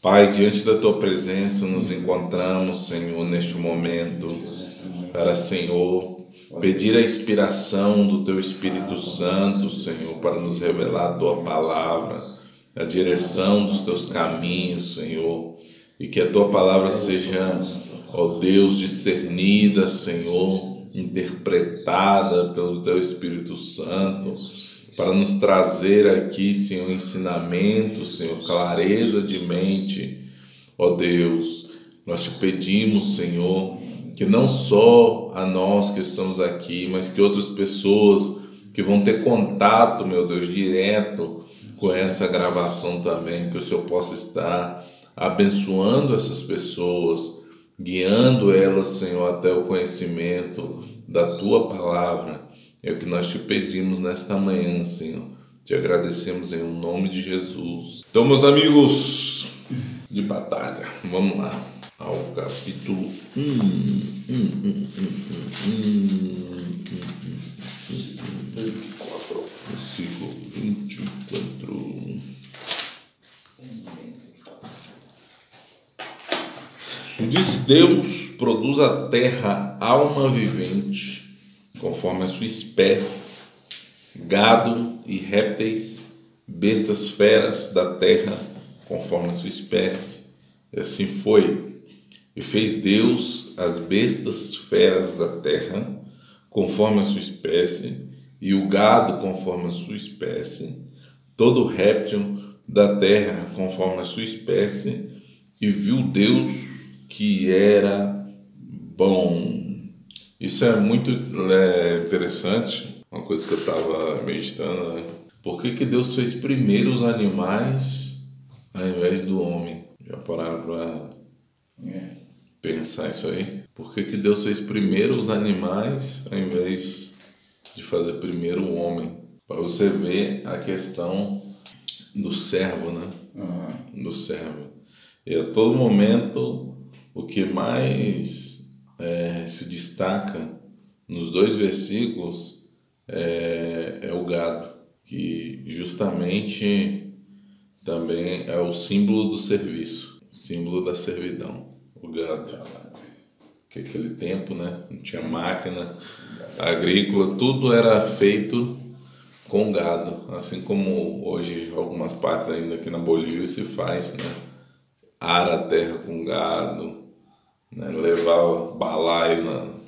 Pai, diante da Tua presença nos encontramos, Senhor, neste momento, para, Senhor, pedir a inspiração do Teu Espírito Santo, Senhor, para nos revelar a Tua palavra, a direção dos Teus caminhos, Senhor, e que a Tua palavra seja, ó Deus, discernida, Senhor, interpretada pelo Teu Espírito Santo, para nos trazer aqui, Senhor, ensinamento, Senhor, clareza de mente. Ó Deus, nós te pedimos, Senhor, que não só a nós que estamos aqui, mas que outras pessoas que vão ter contato, meu Deus, direto com essa gravação também, que o Senhor possa estar abençoando essas pessoas, guiando elas, Senhor, até o conhecimento da Tua palavra. É o que nós te pedimos nesta manhã, Senhor. Te agradecemos em nome de Jesus. Então, meus amigos de batalha, vamos lá ao capítulo 24, versículo 24. Diz Deus: produz a terra alma vivente, conforme a sua espécie, gado e répteis, bestas feras da terra, conforme a sua espécie. E assim foi. E fez Deus as bestas feras da terra, conforme a sua espécie, e o gado conforme a sua espécie, todo réptil da terra conforme a sua espécie, e viu Deus que era bom. Isso é muito interessante, uma coisa que eu estava meditando, né? Por que Deus fez primeiro os animais ao invés do homem? Já pararam para pensar isso aí? Por que Deus fez primeiro os animais ao invés de fazer primeiro o homem? Para você ver a questão do servo, né? Do servo. E a todo momento, o que mais se destaca nos dois versículos é o gado, que justamente também é o símbolo do serviço, o símbolo da servidão, o gado. Que aquele tempo, né, não tinha máquina agrícola, tudo era feito com gado, assim como hoje algumas partes ainda aqui na Bolívia se faz, né, ara a terra com gado, né, levar balaio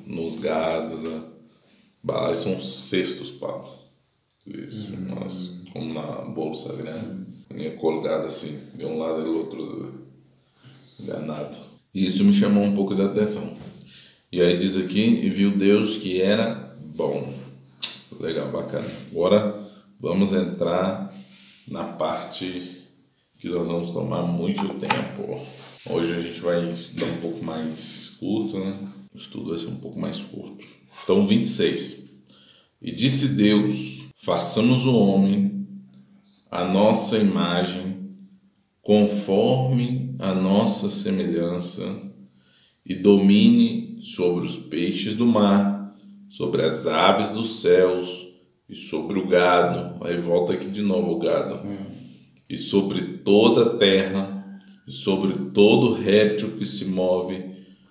nos gados, né? Balaios são cestos, Paulo. Isso, nós, como na bolsa grande, colgado assim, de um lado e do outro, enganado. E isso me chamou um pouco da atenção. E aí diz aqui, e viu Deus que era bom. Legal, bacana. Agora vamos entrar na parte que nós vamos tomar muito tempo. Hoje a gente vai estudar um pouco mais curto, né? O estudo vai ser um pouco mais curto. Então, 26. E disse Deus: façamos o homem à nossa imagem, conforme a nossa semelhança, e domine sobre os peixes do mar, sobre as aves dos céus, e sobre o gado. Aí volta aqui de novo o gado. E sobre toda a terra, e sobre todo réptil que se move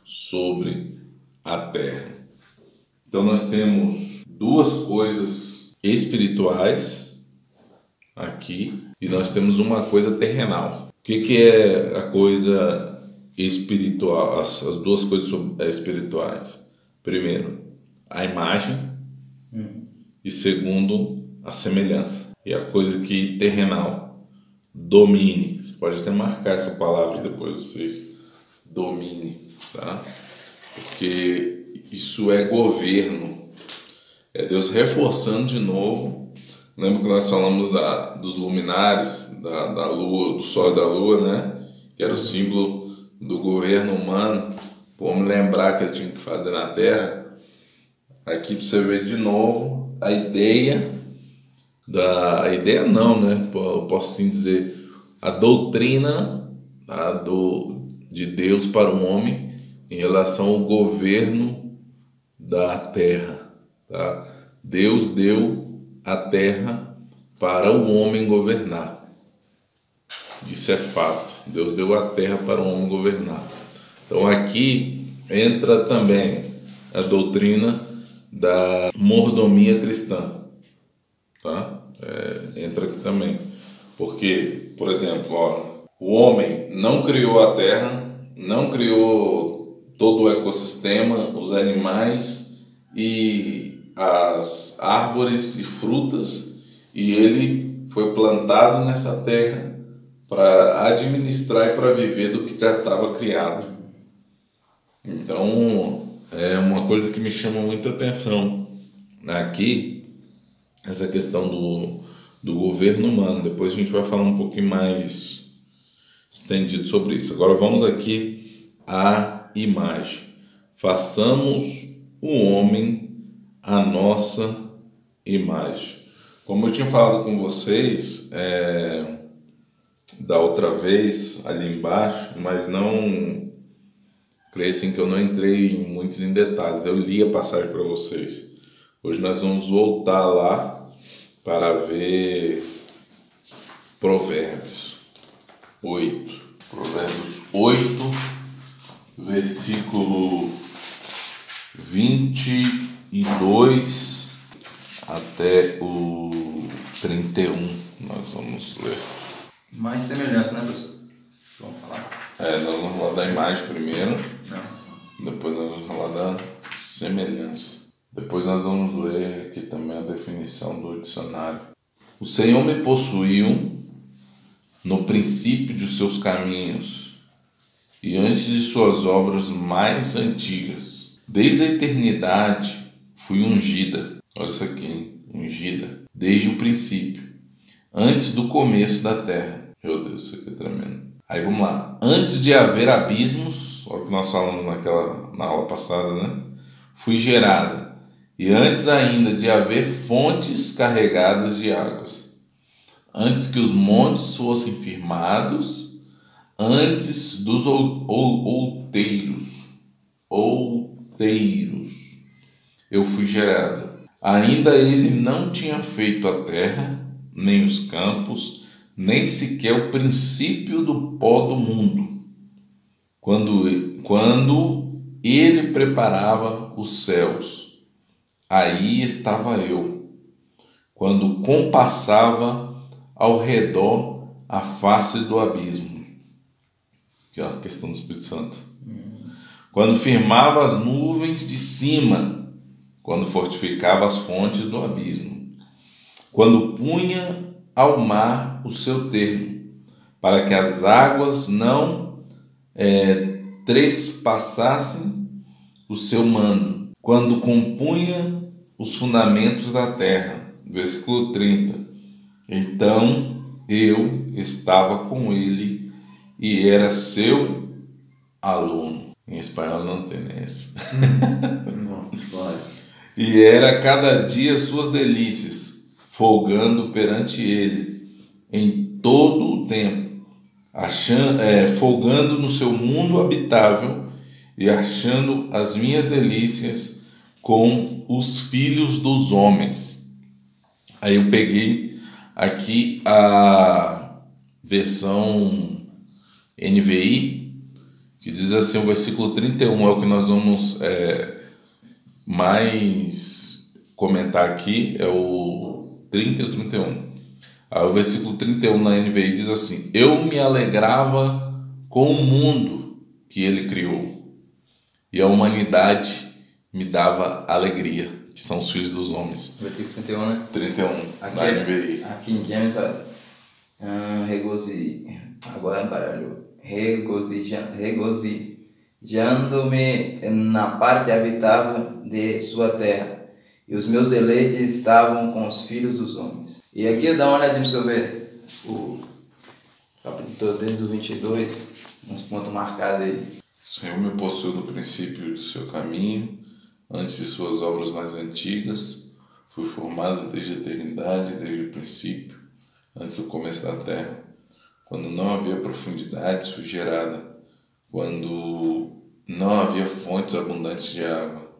sobre a terra. Então nós temos duas coisas espirituais aqui e nós temos uma coisa terrenal. O que é a coisa espiritual? As duas coisas espirituais. Primeiro, a imagem e segundo, a semelhança. E a coisa que terrenal, domine. Pode até marcar essa palavra depois vocês, domine, tá? Porque isso é governo, é Deus reforçando de novo. Lembra que nós falamos dos luminares, da lua, do sol e da lua, né? Que era o símbolo do governo humano, para o homem lembrar que ele tinha que fazer na terra. Aqui para você ver de novo a ideia não, né? Eu posso assim dizer, a doutrina de Deus para o homem em relação ao governo da terra, tá? Deus deu a terra para o homem governar. Isso é fato. Deus deu a terra para o homem governar. Então aqui entra também a doutrina da mordomia cristã, tá? Entra aqui também, porque, por exemplo, o homem não criou a terra, não criou todo o ecossistema, os animais e as árvores e frutas, e ele foi plantado nessa terra para administrar e para viver do que já estava criado. Então, é uma coisa que me chama muita atenção aqui, essa questão do governo humano. Depois a gente vai falar um pouquinho mais estendido sobre isso. Agora vamos aqui à imagem. Façamos o homem à nossa imagem. Como eu tinha falado com vocês da outra vez ali embaixo, mas não... creio assim que eu não entrei muitos em detalhes. Eu li a passagem para vocês. Hoje nós vamos voltar lá para ver Provérbios 8. Provérbios 8, versículo 22 até o 31. Nós vamos ler. Mais semelhança, né, professor? Vamos falar. Nós vamos falar da imagem primeiro. Não. Depois nós vamos falar da semelhança. Depois nós vamos ler aqui também a definição do dicionário. O Senhor me possuiu no princípio de seus caminhos e antes de suas obras mais antigas. Desde a eternidade fui ungida. Olha isso aqui, hein? Ungida. Desde o princípio, antes do começo da terra. Meu Deus, isso aqui é tremendo. Aí vamos lá. Antes de haver abismos, olha o que nós falamos na aula passada, né? Fui gerada. E antes ainda de haver fontes carregadas de águas. Antes que os montes fossem firmados, antes dos outeiros, eu fui gerada. Ainda ele não tinha feito a terra, nem os campos, nem sequer o princípio do pó do mundo, quando ele preparava os céus, aí estava eu, quando compassava ao redor a face do abismo, que é a questão do Espírito Santo, quando firmava as nuvens de cima, quando fortificava as fontes do abismo, quando punha ao mar o seu termo, para que as águas não trespassassem o seu mando, quando compunha os fundamentos da terra. Versículo 30. Então eu estava com ele e era seu aluno. Em espanhol não tem essa. Não, pode. E era cada dia suas delícias, folgando perante ele em todo o tempo, folgando no seu mundo habitável e achando as minhas delícias com os filhos dos homens. Aí eu peguei aqui a versão NVI, que diz assim, o versículo 31 é o que nós vamos mais comentar aqui, é o 30 e o 31. Aí o versículo 31 na NVI diz assim: eu me alegrava com o mundo que ele criou, e a humanidade me dava alegria, que são os filhos dos homens. Versículo 31, né? 31, aqui, na NVI. Aqui em James, agora baralhou. Regozijando-me na parte habitável de sua terra, e os meus deleites estavam com os filhos dos homens. E aqui dá uma olhadinha para você ver o capítulo desde o 22, uns pontos marcados aí. O Senhor me possuiu no princípio do seu caminho, antes de suas obras mais antigas. Fui formado desde a eternidade, desde o princípio, antes do começo da terra. Quando não havia profundidades, fui gerada. Quando não havia fontes abundantes de água.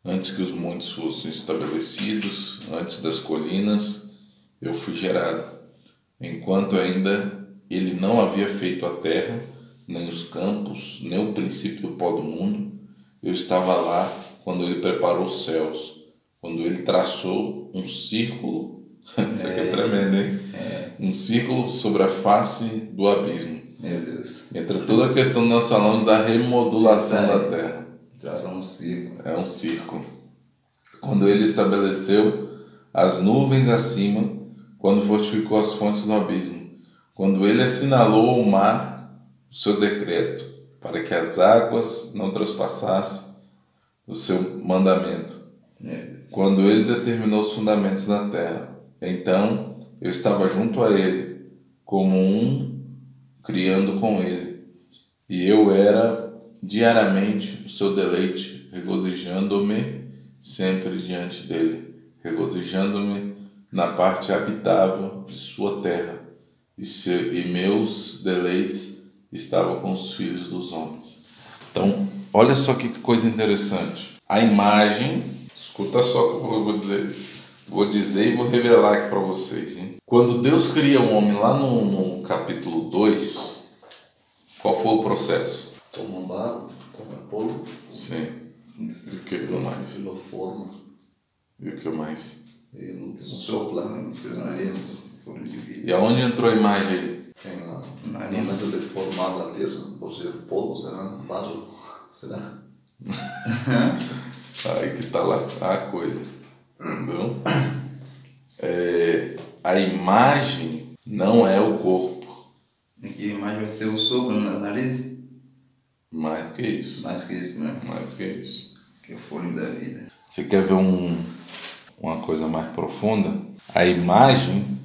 Antes que os montes fossem estabelecidos, antes das colinas, eu fui gerado. Enquanto ainda ele não havia feito a terra, nem os campos, nem o princípio do pó do mundo. Eu estava lá quando ele preparou os céus, quando ele traçou um círculo, isso aqui é tremendo, hein? Um círculo sobre a face do abismo. Meu Deus. Entre toda a questão que nós falamos da remodulação da terra. Traça um círculo. É um círculo. Quando ele estabeleceu as nuvens acima, quando fortificou as fontes do abismo, quando ele assinalou ao mar o seu decreto, para que as águas não transpassassem o seu mandamento, quando ele determinou os fundamentos da terra, então eu estava junto a ele, como um, criando com ele, e eu era diariamente o seu deleite, regozijando-me sempre diante dele, regozijando-me na parte habitável de sua terra, e meus deleites estavam com os filhos dos homens. Então, olha só que coisa interessante. A imagem, escuta só o que eu vou dizer. Vou dizer e vou revelar aqui para vocês, hein? Quando Deus cria o homem lá no capítulo 2, qual foi o processo? Toma barro, toma polvo. Sim. E o que mais? Ele forma. E o que mais? Ele sopla nos seus narizes, forma de vida. E aonde entrou a imagem aí? Tem lá. No momento de formar a terra, por ser polvo, será? Vaso, será? Aí que tá lá a coisa. Entendeu? A imagem não é o corpo. Aqui a imagem vai ser o sopro no nariz. Mais do que isso. Mais que isso, né? Mais do que isso. Que é o fôlego da vida. Você quer ver uma coisa mais profunda? A imagem,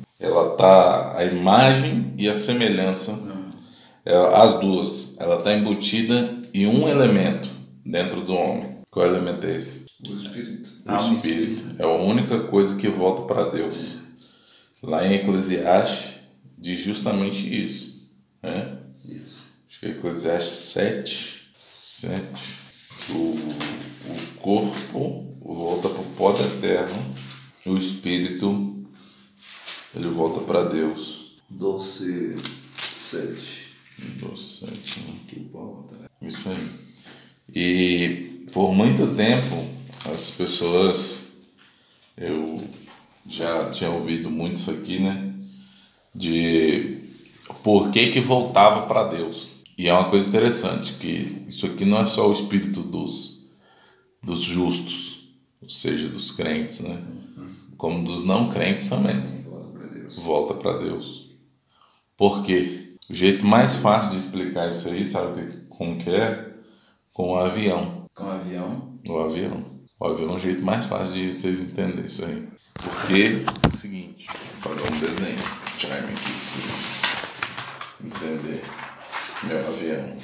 a imagem e a semelhança, as duas, ela está embutida em um elemento dentro do homem. Qual elemento é esse? O espírito. O espírito. É a única coisa que volta para Deus. Lá em Eclesiastes diz justamente isso, né? Isso. Acho que é Eclesiastes 7. O corpo volta para o pó da terra, o espírito ele volta para Deus. 12, 7. 7, né? Isso aí. E por muito tempo as pessoas, eu já tinha ouvido muito isso aqui, né? De por que voltava para Deus. E é uma coisa interessante, que isso aqui não é só o espírito dos justos, ou seja, dos crentes, né? Como dos não crentes também. Volta para Deus. Por quê? O jeito mais fácil de explicar isso aí, sabe como que é? Com o avião. Com o avião? O avião. O avião é um jeito mais fácil de vocês entenderem isso aí. Porque é o seguinte, vou fazer um desenho, chime aqui para vocês entenderem. Meu avião.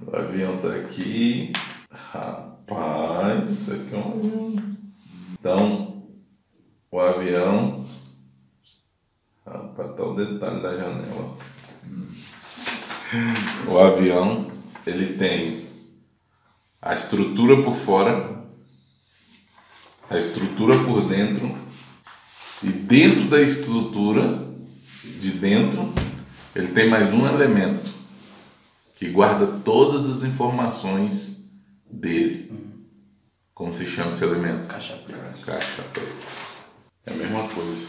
O avião tá aqui. Rapaz, isso aqui é um avião. Então, o avião. Rapaz, tá o detalhe da janela. O avião, ele tem a estrutura por fora, a estrutura por dentro, e dentro da estrutura de dentro ele tem mais um elemento que guarda todas as informações dele. Como se chama esse elemento? Caixa preta. Caixa preta. É a mesma coisa.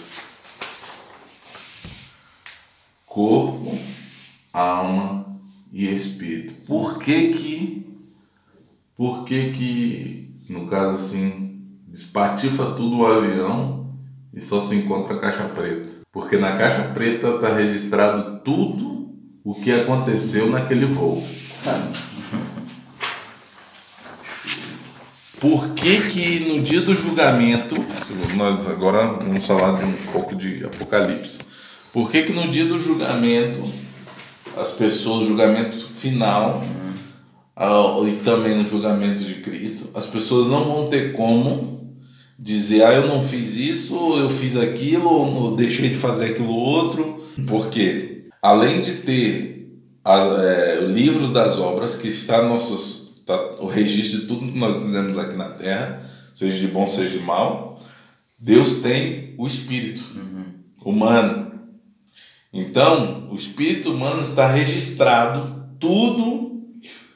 Corpo, alma e espírito. Por que no caso assim, despatifa tudo o avião e só se encontra a caixa preta? Porque na caixa preta está registrado tudo o que aconteceu naquele voo. Por que no dia do julgamento, nós agora vamos falar de um pouco de Apocalipse, por que no dia do julgamento, as pessoas, julgamento final, e também no julgamento de Cristo, as pessoas não vão ter como dizer, eu não fiz isso, eu fiz aquilo, ou eu deixei de fazer aquilo outro, porque além de ter livros das obras, que está o registro de tudo que nós fizemos aqui na Terra, seja de bom, seja de mal, Deus tem o espírito humano, Então, o espírito humano está registrado tudo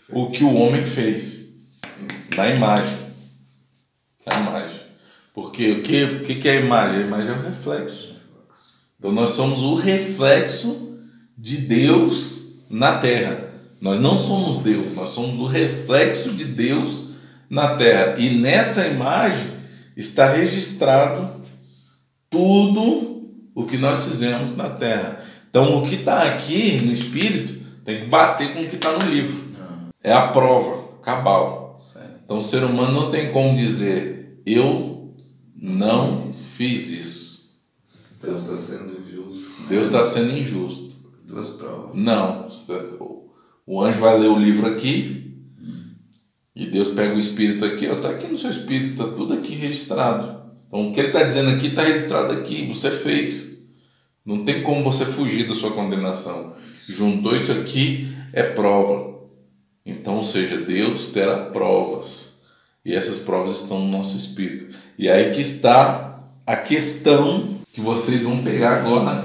o que o homem fez na imagem. A imagem. Porque o que é a imagem? A imagem é o reflexo. Então nós somos o reflexo de Deus na terra. Nós não somos Deus, nós somos o reflexo de Deus na terra. E nessa imagem está registrado tudo o que nós fizemos na terra. Então o que está aqui no Espírito tem que bater com o que está no livro. É a prova cabal. Então o ser humano não tem como dizer: eu não fiz isso. Deus está sendo injusto. Deus está sendo injusto. Duas provas. Não. O anjo vai ler o livro aqui e Deus pega o espírito aqui, está aqui no seu espírito, está tudo aqui registrado. Então o que ele está dizendo aqui está registrado aqui, você fez. Não tem como você fugir da sua condenação. Juntou isso aqui, é prova. Então, ou seja, Deus terá provas. E essas provas estão no nosso espírito. E aí que está a questão que vocês vão pegar agora.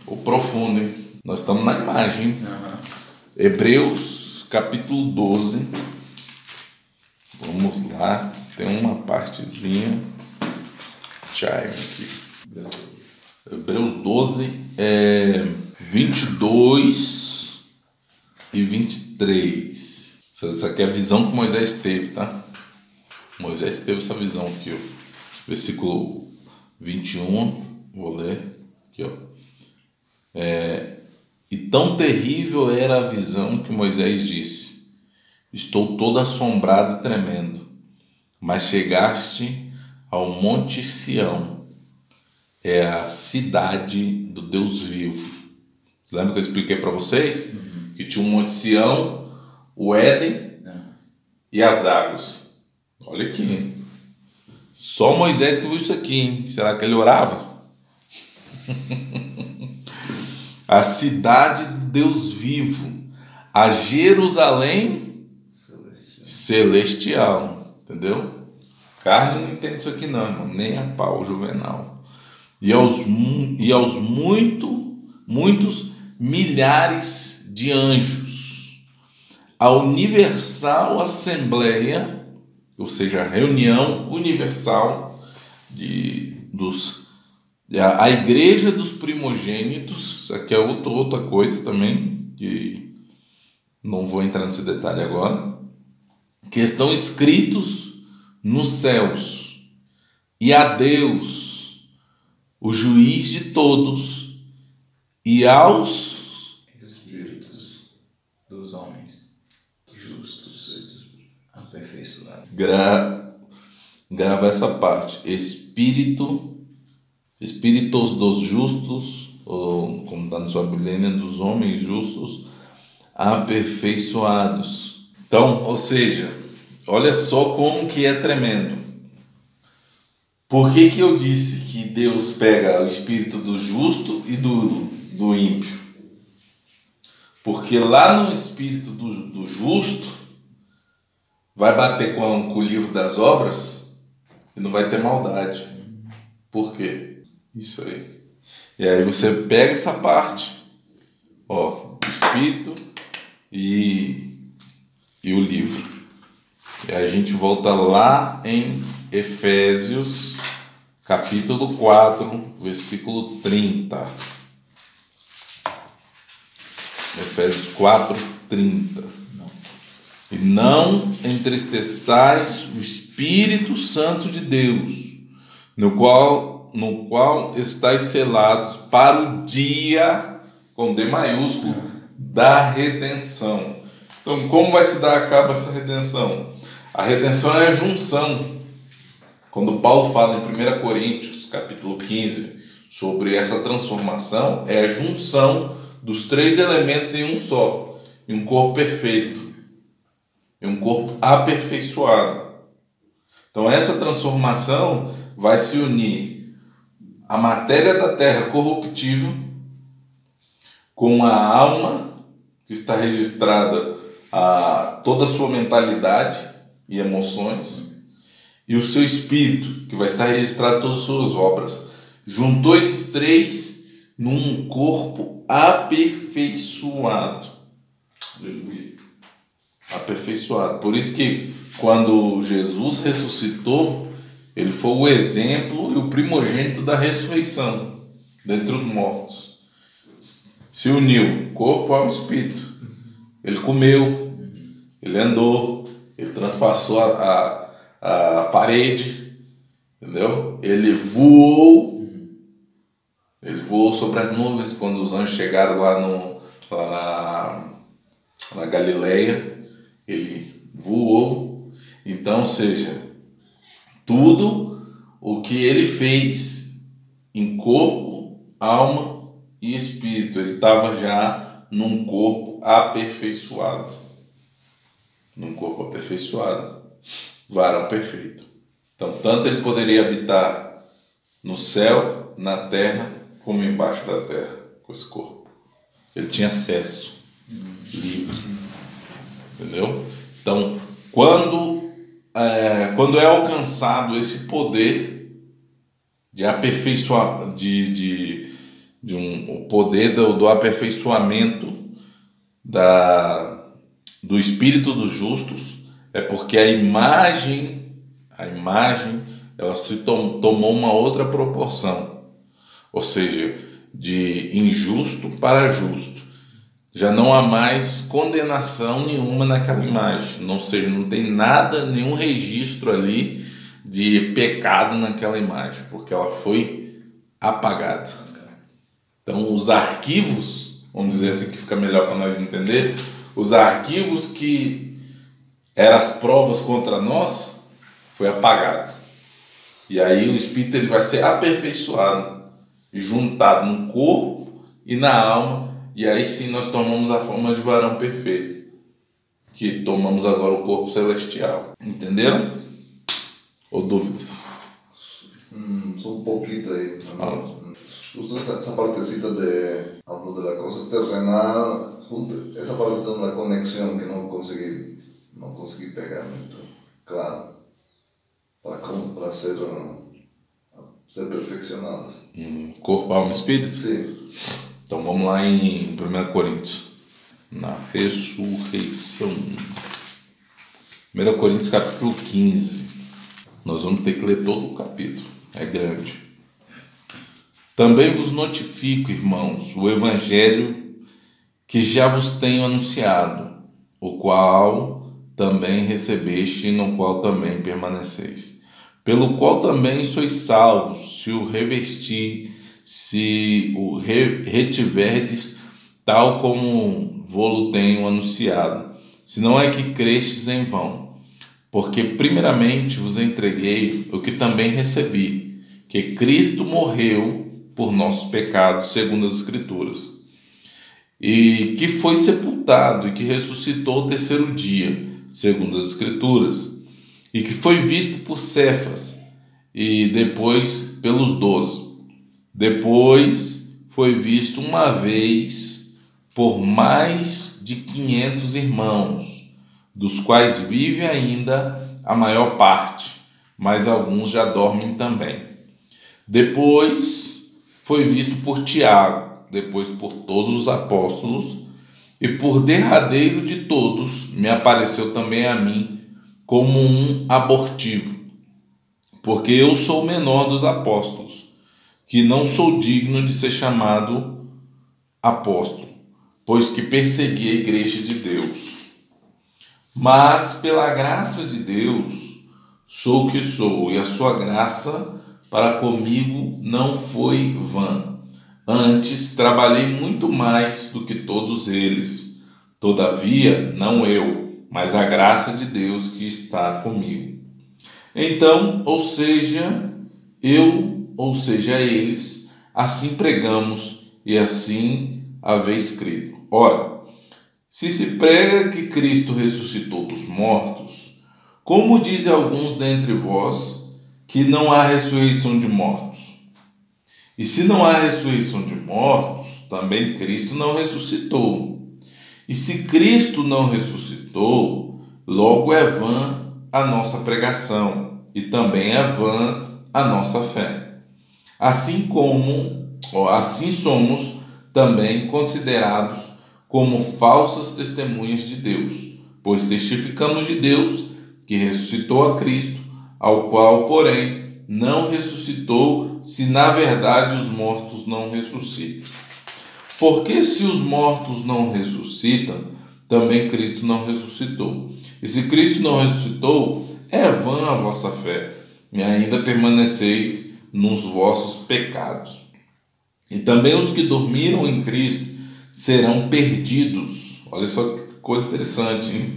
O profundo, hein? Nós estamos na imagem. Hebreus capítulo 12. Vamos lá. Tem uma partezinha. Chime aqui. Hebreus 12, 22 e 23. Essa aqui é a visão que Moisés teve, tá? Moisés teve essa visão aqui, ó. Versículo 21, vou ler aqui, ó. E tão terrível era a visão que Moisés disse: estou todo assombrado e tremendo. Mas chegaste ao Monte Sião, é a cidade do Deus vivo. Você lembra que eu expliquei para vocês? Que tinha um Monte Sião, o Éden e as águas. Olha aqui. Só Moisés que viu isso aqui, hein? Será que ele orava? A cidade do Deus vivo, a Jerusalém celestial. Entendeu? Carne não entende isso aqui não, irmão. Nem a pau, Juvenal. E aos muitos milhares de anjos, a universal assembleia, ou seja, a reunião universal a igreja dos primogênitos. Isso aqui é outra coisa também, que não vou entrar nesse detalhe agora, que estão escritos nos céus, e a Deus, o juiz de todos, e aos espíritos dos homens justos, aperfeiçoados. Grava essa parte. Espíritos dos justos, ou como está na sua Bíblia, dos homens justos, aperfeiçoados. Então, ou seja, olha só como que é tremendo. Por que eu disse que Deus pega o espírito do justo e do ímpio? Porque lá no espírito do justo vai bater com o livro das obras e não vai ter maldade. Por quê? Isso aí. E aí você pega essa parte, ó, o espírito e o livro. E a gente volta lá em Efésios capítulo 4, versículo 30. Efésios 4, 30. E não entristeçais o Espírito Santo de Deus, no qual estáis selados para o dia, com D maiúsculo, da redenção. Então, como vai se dar a cabo essa redenção? A redenção é a junção. Quando Paulo fala em 1 Coríntios, capítulo 15, sobre essa transformação, é a junção dos três elementos em um só, em um corpo perfeito, em um corpo aperfeiçoado. Então essa transformação vai se unir a matéria da terra corruptível com a alma, que está registrada toda a sua mentalidade e emoções, e o seu espírito, que vai estar registrado todas as suas obras. Juntou esses três, num corpo aperfeiçoado. Aleluia. Aperfeiçoado. Por isso que quando Jesus ressuscitou, ele foi o exemplo e o primogênito da ressurreição dentre os mortos. Se uniu corpo ao espírito. Ele comeu, ele andou, ele transpassou a parede, entendeu? Ele voou sobre as nuvens quando os anjos chegaram lá na Galileia. Ele voou. Então, ou seja, tudo o que ele fez em corpo, alma e espírito, ele estava já num corpo aperfeiçoado. Num corpo aperfeiçoado, varão perfeito. Então, tanto ele poderia habitar no céu, na terra, como embaixo da terra, com esse corpo. Ele tinha acesso livre. Entendeu? Então, quando é alcançado esse poder de aperfeiçoar, o poder do aperfeiçoamento do espírito dos justos, é porque a imagem ela se tomou uma outra proporção, ou seja, de injusto para justo. Já não há mais condenação nenhuma naquela imagem, ou seja, não tem nada, nenhum registro ali de pecado naquela imagem, porque ela foi apagada. Então, os arquivos, vamos dizer assim que fica melhor para nós entender, os arquivos que eram as provas contra nós, foi apagado. E aí o espírito ele vai ser aperfeiçoado, juntado no corpo e na alma. E aí sim nós tomamos a forma de varão perfeito, que tomamos agora o corpo celestial. Entenderam? Ou dúvidas? Só un poquito ahí. Ah. Justo esa partecita hablo de la cosa terrenal, esa partecita de la conexión que no conseguí pegar mucho, claro, para ser perfeccionados. Corpo, alma e espírito? Sim. Então vamos lá em 1 Coríntios, na ressurreição. 1 Coríntios capítulo 15. Nós vamos ter que ler todo o capítulo, é grande. Também vos notifico, irmãos, o evangelho que já vos tenho anunciado, o qual também recebeste e no qual também permaneceis, pelo qual também sois salvos, se o retiverdes, tal como vô-lo tenho anunciado, se não é que crestes em vão. Porque primeiramente vos entreguei o que também recebi, que Cristo morreu por nossos pecados, segundo as Escrituras, e que foi sepultado e que ressuscitou o terceiro dia, segundo as Escrituras, e que foi visto por Cefas e depois pelos 12. Depois foi visto uma vez por mais de 500 irmãos, dos quais vive ainda a maior parte, mas alguns já dormem também. Depois foi visto por Tiago, depois por todos os apóstolos, e por derradeiro de todos me apareceu também a mim como um abortivo, porque eu sou o menor dos apóstolos, que não sou digno de ser chamado apóstolo, pois que persegui a igreja de Deus. Mas pela graça de Deus sou o que sou, e a sua graça para comigo não foi vã. Antes trabalhei muito mais do que todos eles. Todavia, não eu, mas a graça de Deus que está comigo. Então, ou seja, eles, assim pregamos e assim haveis crido. Ora, se se prega que Cristo ressuscitou dos mortos, como dizem alguns dentre vós que não há ressurreição de mortos? E se não há ressurreição de mortos, também Cristo não ressuscitou. E se Cristo não ressuscitou, logo é vã a nossa pregação, e também é vã a nossa fé. Assim como assim somos também considerados como falsas testemunhas de Deus, pois testificamos de Deus que ressuscitou a Cristo, ao qual, porém, não ressuscitou, se na verdade os mortos não ressuscitam. Porque se os mortos não ressuscitam, também Cristo não ressuscitou. E se Cristo não ressuscitou, é vã a vossa fé, e ainda permaneceis nos vossos pecados. E também os que dormiram em Cristo serão perdidos. Olha só que coisa interessante, hein?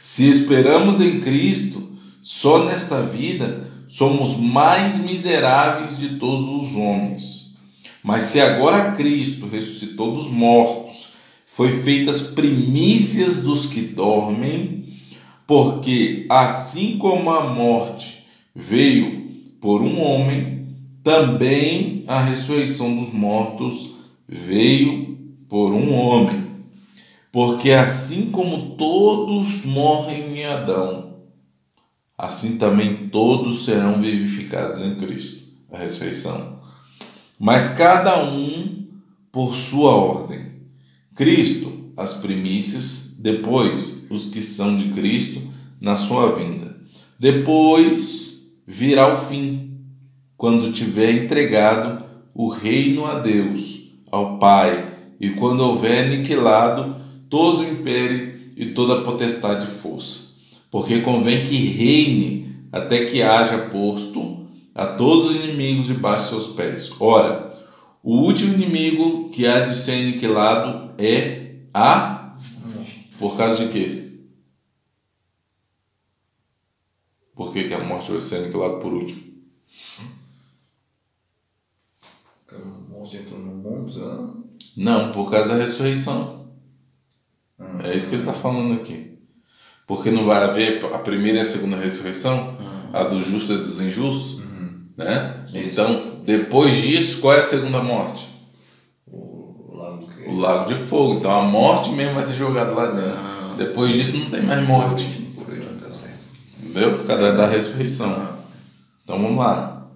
Se esperamos em Cristo, só nesta vida somos mais miseráveis de todos os homens. Mas se agora Cristo ressuscitou dos mortos, foi feitas primícias dos que dormem, porque assim como a morte veio por um homem, também a ressurreição dos mortos veio por um homem. Porque assim como todos morrem em Adão, assim também todos serão vivificados em Cristo, a ressurreição. Mas cada um por sua ordem. Cristo, as primícias, depois os que são de Cristo na sua vinda. Depois virá o fim, quando tiver entregado o reino a Deus, ao Pai, e quando houver aniquilado todo o império e toda a potestade e força. Porque convém que reine até que haja posto a todos os inimigos debaixo de seus pés. Ora, o último inimigo que há de ser aniquilado é a... Por causa de quê? Por que a morte vai ser aniquilada por último? Que a morte entrou no mundo, né? Não, por causa da ressurreição. É isso que ele está falando aqui. Porque não vai haver a primeira e a segunda ressurreição, a dos justos e dos injustos, né? Então, depois disso, qual é a segunda morte? O lago de fogo. Então a morte mesmo vai ser jogada lá dentro. Depois disso não tem mais morte. Entendeu? Por causa da ressurreição. Então vamos lá.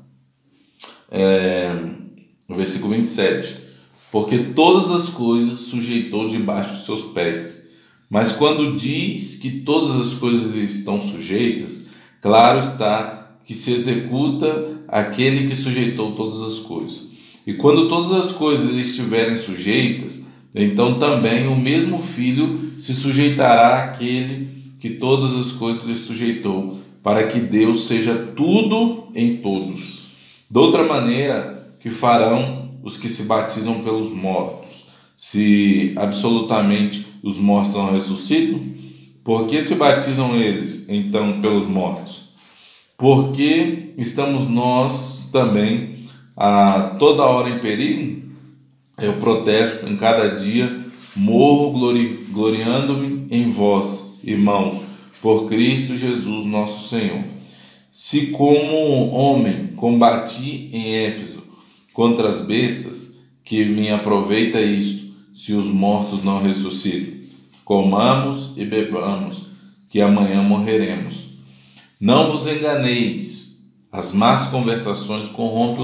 O versículo 27. Porque todas as coisas sujeitou debaixo dos seus pés. Mas quando diz que todas as coisas lhe estão sujeitas, claro está que se executa aquele que sujeitou todas as coisas. E quando todas as coisas lhe estiverem sujeitas, então também o mesmo Filho se sujeitará àquele que todas as coisas lhe sujeitou, para que Deus seja tudo em todos. De outra maneira, que farão os que se batizam pelos mortos, se absolutamente os mortos não ressuscitam? Por que se batizam eles, então, pelos mortos? Porque estamos nós também a toda hora em perigo? Eu protesto em cada dia, morro gloriando-me em vós, irmãos, por Cristo Jesus nosso Senhor. Se como homem combati em Éfeso contra as bestas, que me aproveita isto, se os mortos não ressuscitam? Comamos e bebamos, que amanhã morreremos. Não vos enganeis, as más conversações corrompem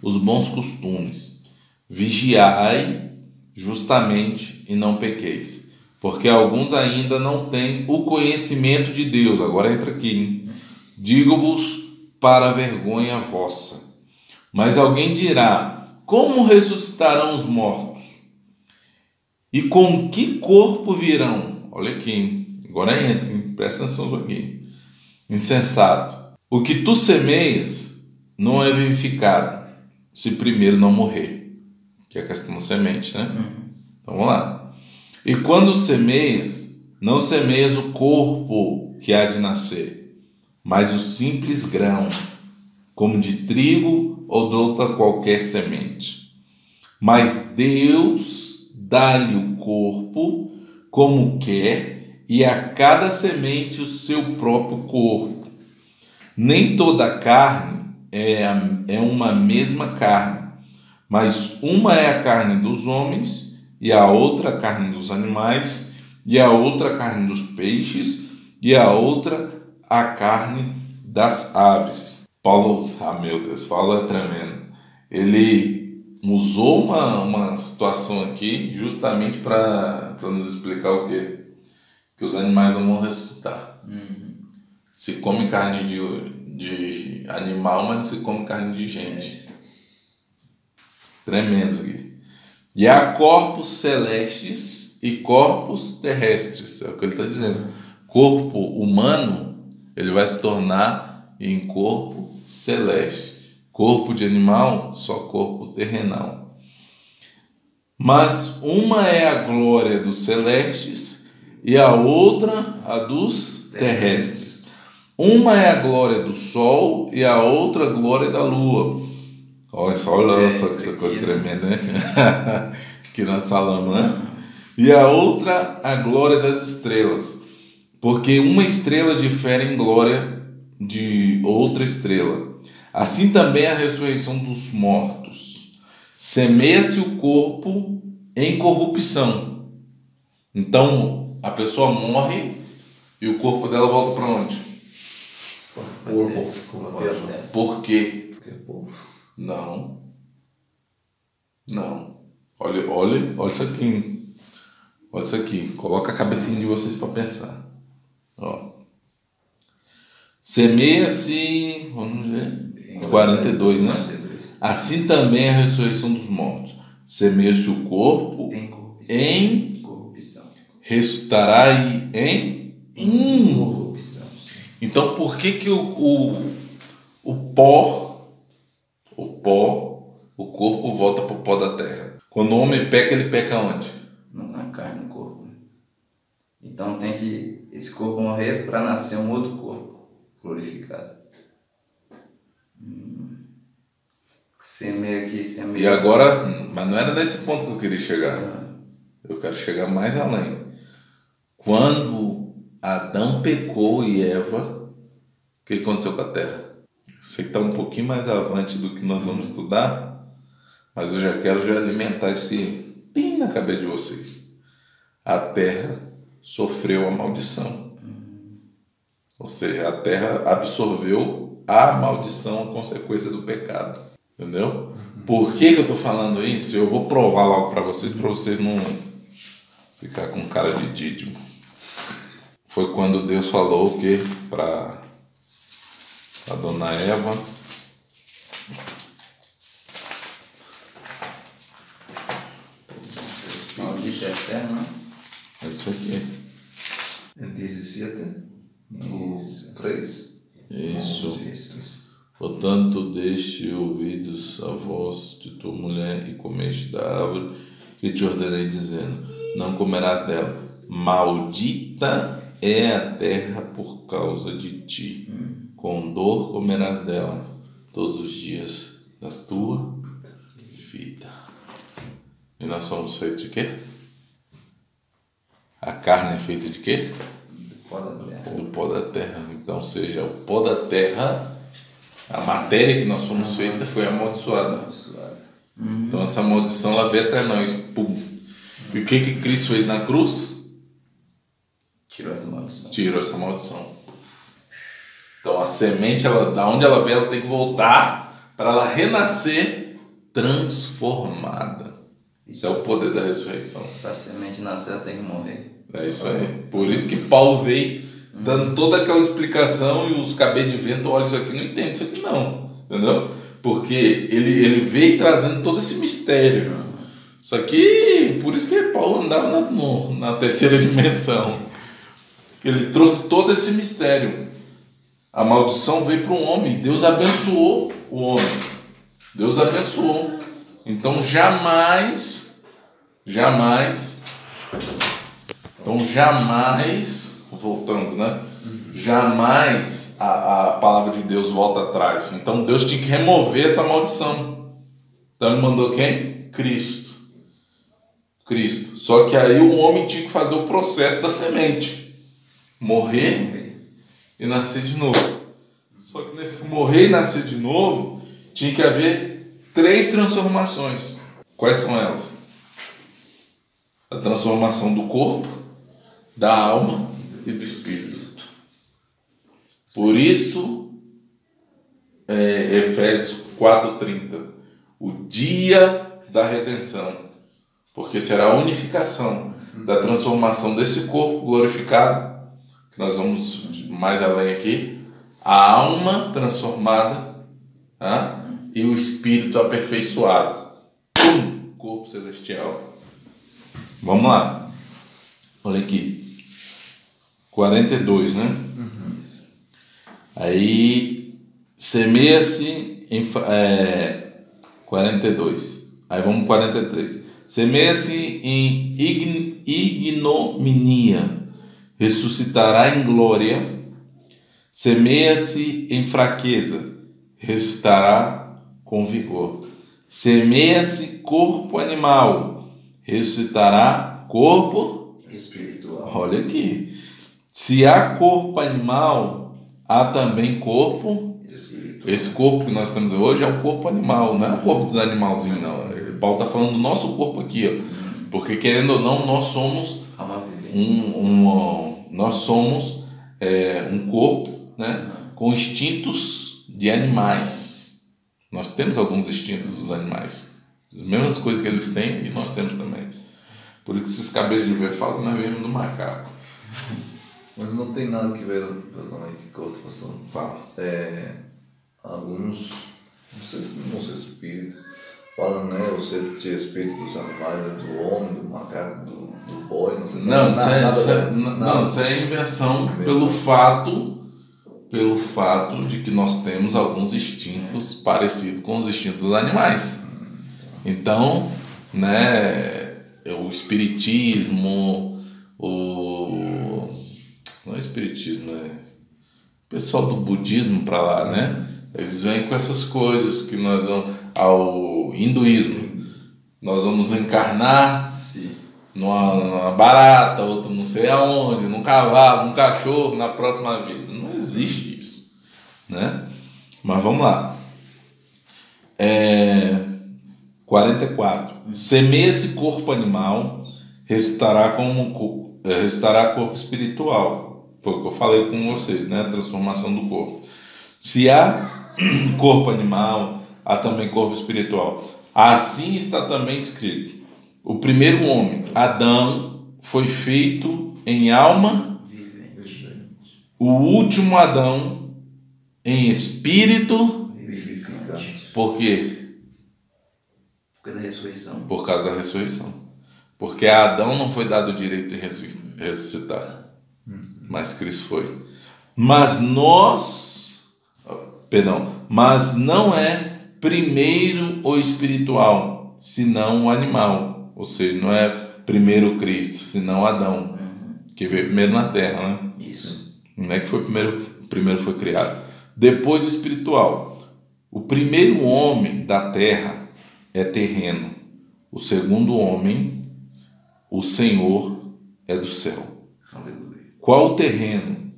os bons costumes. Vigiai justamente e não pequeis, porque alguns ainda não têm o conhecimento de Deus. Agora entra aqui, hein? Digo-vos para a vergonha vossa. Mas alguém dirá: como ressuscitarão os mortos? E com que corpo virão? Olha aqui, hein? Agora entra, hein? Presta atenção aqui. Insensato. O que tu semeias não é vivificado, se primeiro não morrer. Que é a questão da semente, né? Então vamos lá. E quando semeias, não semeias o corpo que há de nascer, mas o simples grão, como de trigo ou de outra qualquer semente. Mas Deus dá-lhe o corpo como quer, e a cada semente o seu próprio corpo. Nem toda a carne é uma mesma carne, mas uma é a carne dos homens, e a outra a carne dos animais, e a outra a carne dos peixes, e a outra a carne das aves. Paulo, meu Deus, fala tremendo. Ele usou uma situação aqui justamente para nos explicar o quê? Que os animais não vão ressuscitar. Se come carne de animal, mas não se come carne de gente. Tremendo aqui. E há corpos celestes e corpos terrestres. É o que ele está dizendo. Corpo humano, ele vai se tornar em corpo celeste. Corpo de animal, só corpo terrenal. Mas uma é a glória dos celestes e a outra a dos terrestres. Uma é a glória do sol e a outra a glória da lua. Olha só essa coisa tremenda, né? Que nós falamos, né? E a outra a glória das estrelas. Porque uma estrela difere em glória de outra estrela. Assim também a ressurreição dos mortos. Semeia-se o corpo em corrupção. Então, a pessoa morre e o corpo dela volta para onde? Por quê? Não. Olha isso aqui. Olha isso aqui. Coloca a cabecinha de vocês para pensar. Ó. Semeia-se, vamos ver, 42, né? Assim também a ressurreição dos mortos. Semeia-se o corpo em corrupção. Ressuscitará em incorrupção. Então, por que o corpo volta para o pó da terra? Quando o homem peca, ele peca onde? Na carne, no corpo. Então tem que esse corpo morrer para nascer um outro corpo glorificado. Semeia aqui, semeia. E agora, mas não era nesse ponto que eu queria chegar. Eu quero chegar mais além. Quando Adão pecou e Eva, o que aconteceu com a terra? Eu sei que está um pouquinho mais avante do que nós vamos estudar, mas eu já quero alimentar esse pim na cabeça de vocês. A terra sofreu a maldição. Ou seja, a terra absorveu a maldição, a consequência do pecado. Entendeu? Por que eu estou falando isso? Eu vou provar logo para vocês não ficar com cara de dídimo. Foi quando Deus falou que para a dona Eva, Maldita é a terra, não? é isso aqui. En 17, Isso. 3. Isso. Portanto, deixe ouvidos a voz de tua mulher e comeste da árvore que te ordenei, dizendo: não comerás dela. Maldita é a terra por causa de ti. Com dor comerás dela todos os dias da tua vida. E nós somos feitos de quê? A carne é feita de quê? Do pó da terra. Então, seja o pó da terra, a matéria que nós fomos feitos foi amaldiçoada. Então, essa maldição ela veio até nós. Pum. E o que Cristo fez na cruz? Tirou essa maldição. Então, a semente, da onde ela veio, ela tem que voltar para ela renascer transformada. Isso é o poder da ressurreição. Para a semente nascer, ela tem que morrer. É isso aí. Por isso que Paulo veio dando toda aquela explicação e os cabelos de vento, olha, isso aqui não entende isso aqui não. Entendeu? Porque ele veio trazendo todo esse mistério. Isso aqui, por isso que Paulo andava na terceira dimensão. Ele trouxe todo esse mistério. A maldição veio para um homem. Deus abençoou o homem. Deus abençoou. Então jamais, voltando, né? Jamais a palavra de Deus volta atrás. Então Deus tinha que remover essa maldição. Então ele mandou quem? Cristo. Só que aí o homem tinha que fazer o processo da semente. Morrer e nascer de novo. Só que nesse morrer e nascer de novo, tinha que haver 3 transformações. Quais são elas? A transformação do corpo, da alma e do espírito. Por isso, Efésios 4:30. O dia da redenção, porque será a unificação da transformação desse corpo glorificado, que nós vamos mais além aqui, a alma transformada, tá? E o espírito aperfeiçoado, corpo celestial. Vamos lá, olha aqui, 42, né? Isso. Aí semeia-se em 42. Aí vamos 43. Semeia-se em ignomínia, ressuscitará em glória. Semeia-se em fraqueza, ressuscitará com vigor. Semeia-se corpo animal, ressuscitará corpo Espiritual. Olha aqui. Se há corpo animal, há também corpo. Espiritual. Esse corpo que nós temos hoje é o corpo animal, não é o corpo dos animalzinhos, não. Paulo está falando do nosso corpo aqui, ó. Porque querendo ou não, nós somos Alma vivente. nós somos um corpo, né, com instintos de animais. Nós temos alguns instintos dos animais. As mesmas coisas que eles têm e nós temos também. Por isso que esses cabeças de vento falam que nós viemos do macaco. Mas não tem nada que ver, perdão aí que corto, pastor. Fala. Alguns, não sei se uns espíritos falam, né, o sete espíritos dos animais, do homem, do macaco, do boi, não sei. Não, nada, isso é invenção pelo fato de que nós temos alguns instintos parecidos com os instintos dos animais. Então, né, o espiritismo, não é espiritismo, é o pessoal do budismo para lá, né? Eles vêm com essas coisas que nós vamos ao hinduísmo. Nós vamos encarnar Sim. numa barata, outro não sei aonde, num cavalo, num cachorro, na próxima vida. Não existe isso, né? Mas vamos lá. 44. Semeia-se corpo animal, ressuscitará corpo espiritual. Foi o que eu falei com vocês, né? A transformação do corpo. Se há corpo animal, há também corpo espiritual. Assim está também escrito: o primeiro homem, Adão, foi feito em alma Vivente. o último Adão em espírito. Vivificante. Por quê? Por causa da ressurreição. Por causa da ressurreição. Porque a Adão não foi dado o direito de ressuscitar, mas Cristo foi. Mas não é primeiro o espiritual, senão o animal. Ou seja, não é primeiro Cristo, senão Adão, que veio primeiro na terra, né? Isso. Não é que foi primeiro foi criado. Depois o espiritual. O primeiro homem da terra é terreno. O segundo homem, o Senhor, é do céu. Aleluia. Qual o terreno?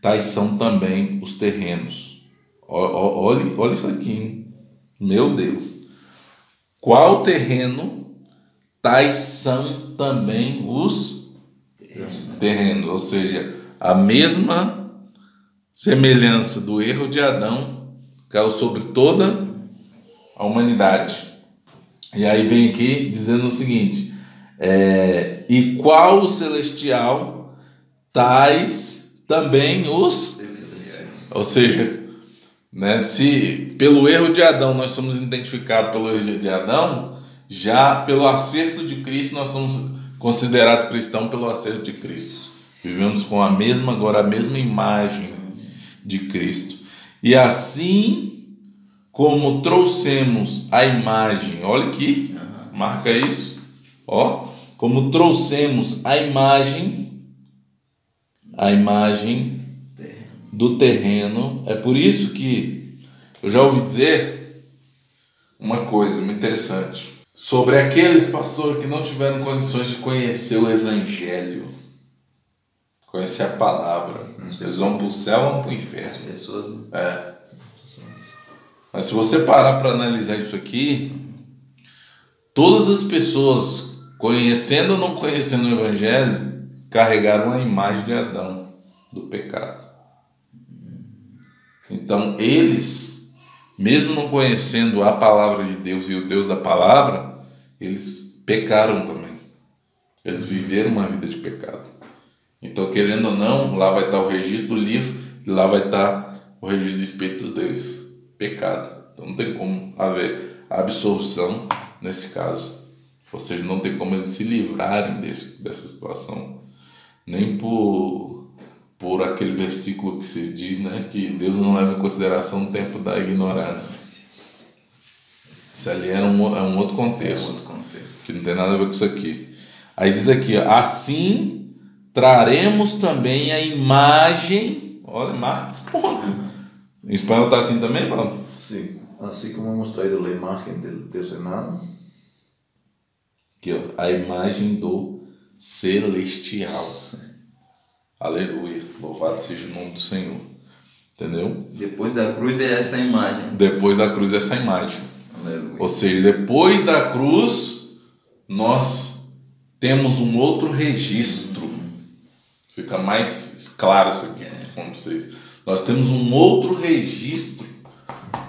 Tais são também os terrenos. Olha isso aqui, hein? Meu Deus. Qual terreno? Tais são também os terrenos. Ou seja, a mesma semelhança do erro de Adão caiu sobre toda a humanidade. E aí vem aqui dizendo o seguinte: e qual o celestial? Tais também os. Ou seja, né, se pelo erro de Adão nós somos identificados pelo erro de Adão, já pelo acerto de Cristo nós somos considerados cristãos pelo acerto de Cristo. Vivemos com a mesma imagem de Cristo. E assim como trouxemos a imagem, olha aqui, marca isso, ó, como trouxemos a imagem do terreno. É por isso que eu já ouvi dizer uma coisa muito interessante sobre aqueles pastores que não tiveram condições de conhecer o Evangelho, conhecer a palavra. Eles vão para o céu ou vão para o inferno. As pessoas, né? Mas se você parar para analisar isso aqui, todas as pessoas, conhecendo ou não conhecendo o Evangelho, carregaram a imagem de Adão, do pecado. Então eles, mesmo não conhecendo a palavra de Deus e o Deus da palavra, eles pecaram também. Eles viveram uma vida de pecado. Então, querendo ou não, lá vai estar o registro do livro e lá vai estar o registro do Espírito deles. Pecado. Então não tem como haver absolução nesse caso. Ou seja, não tem como eles se livrarem dessa situação. Nem por aquele versículo que se diz, né, que Deus não leva em consideração o tempo da ignorância. Isso ali é um outro contexto. Que não tem nada a ver com isso aqui. Aí diz aqui, assim traremos também a imagem. Olha, marca esse ponto. Em espanhol está assim também, Paulo? Sim, assim como hemos traído a imagem do terrenal. Aqui, ó, a imagem do celestial. Aleluia. Louvado seja o nome do Senhor. Entendeu? Depois da cruz é essa imagem. Depois da cruz é essa imagem. Aleluia. Ou seja, depois da cruz, nós temos um outro registro. Fica mais claro isso aqui que eu estou falando para vocês. Nós temos um outro registro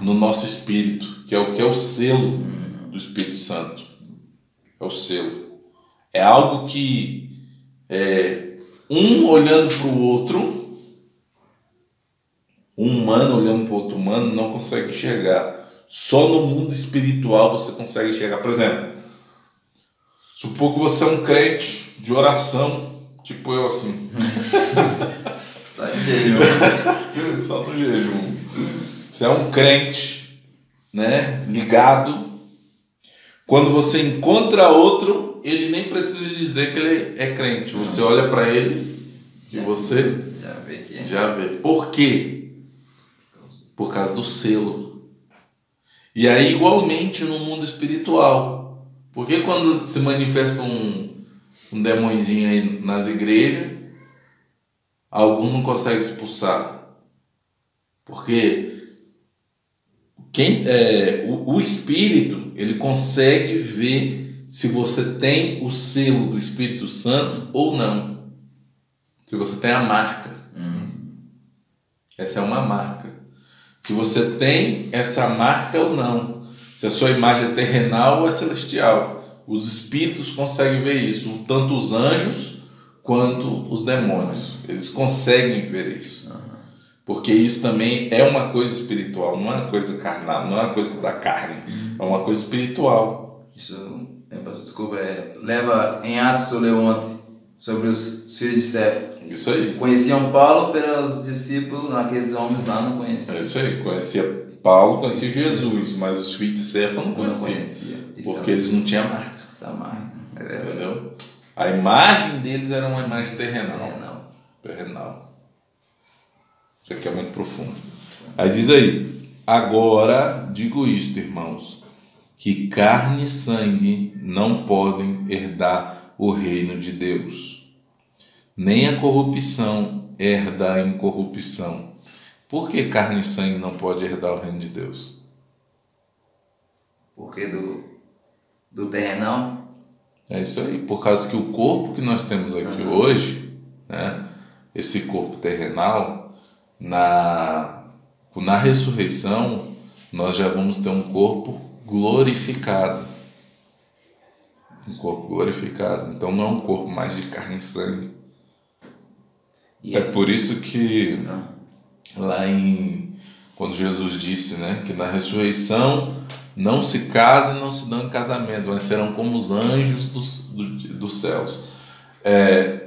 no nosso espírito, que é o selo do Espírito Santo. É o selo. É algo que um olhando para o outro, um humano olhando para o outro humano, não consegue enxergar. Só no mundo espiritual você consegue enxergar. Por exemplo, supor que você é um crente de oração, tipo eu assim. Só em jejum. Só no jejum. Você é um crente, né, ligado. Quando você encontra outro, ele nem precisa dizer que ele é crente. Você olha para ele e você já vê. Por quê? Por causa do selo. E aí, igualmente, no mundo espiritual. Porque quando se manifesta um demôniozinho aí nas igrejas, alguns não conseguem expulsar. Porque o espírito, ele consegue ver se você tem o selo do Espírito Santo ou não. Se você tem a marca. Essa é uma marca. Se você tem essa marca ou não. Se a sua imagem é terrenal ou é celestial. Os espíritos conseguem ver isso. Tanto os anjos quanto os demônios. Eles conseguem ver isso. Porque isso também é uma coisa espiritual. Não é uma coisa carnal. Não é uma coisa da carne. É uma coisa espiritual. Isso, desculpa, leva em Atos, eu leu ontem, sobre os filhos de Cefo. Isso aí. Conheciam Paulo pelos discípulos, aqueles homens lá não conheciam. É isso aí. Conhecia Paulo, conhecia Jesus, mas os filhos de Cefo não conheciam. Porque eles não tinham marca. Essa marca. Entendeu? A imagem deles era uma imagem terrenal. Terrenal. Isso aqui é muito profundo. Aí diz aí, agora digo isto, irmãos, que carne e sangue não podem herdar o reino de Deus. Nem a corrupção herda a incorrupção. Por que carne e sangue não pode herdar o reino de Deus? Porque do terrenal? É isso aí, por causa que o corpo que nós temos aqui hoje, né, esse corpo terrenal, na ressurreição, nós já vamos ter um corpo glorificado. Um corpo glorificado. Então não é um corpo mais de carne e sangue. É por isso que quando Jesus disse, né, que na ressurreição não se casam e não se dão em casamento, mas serão como os anjos dos céus.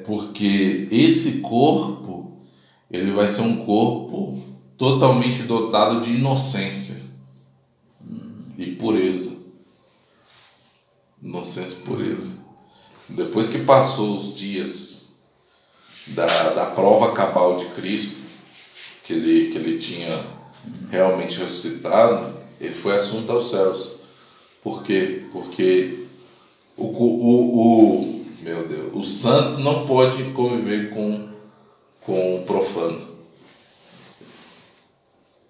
Porque esse corpo, ele vai ser um corpo totalmente dotado de inocência e pureza. Inocência e pureza. Depois que passou os dias da prova cabal de Cristo, que ele tinha realmente ressuscitado, ele foi assunto aos céus. Por quê? Porque meu Deus, o santo não pode conviver com o profano.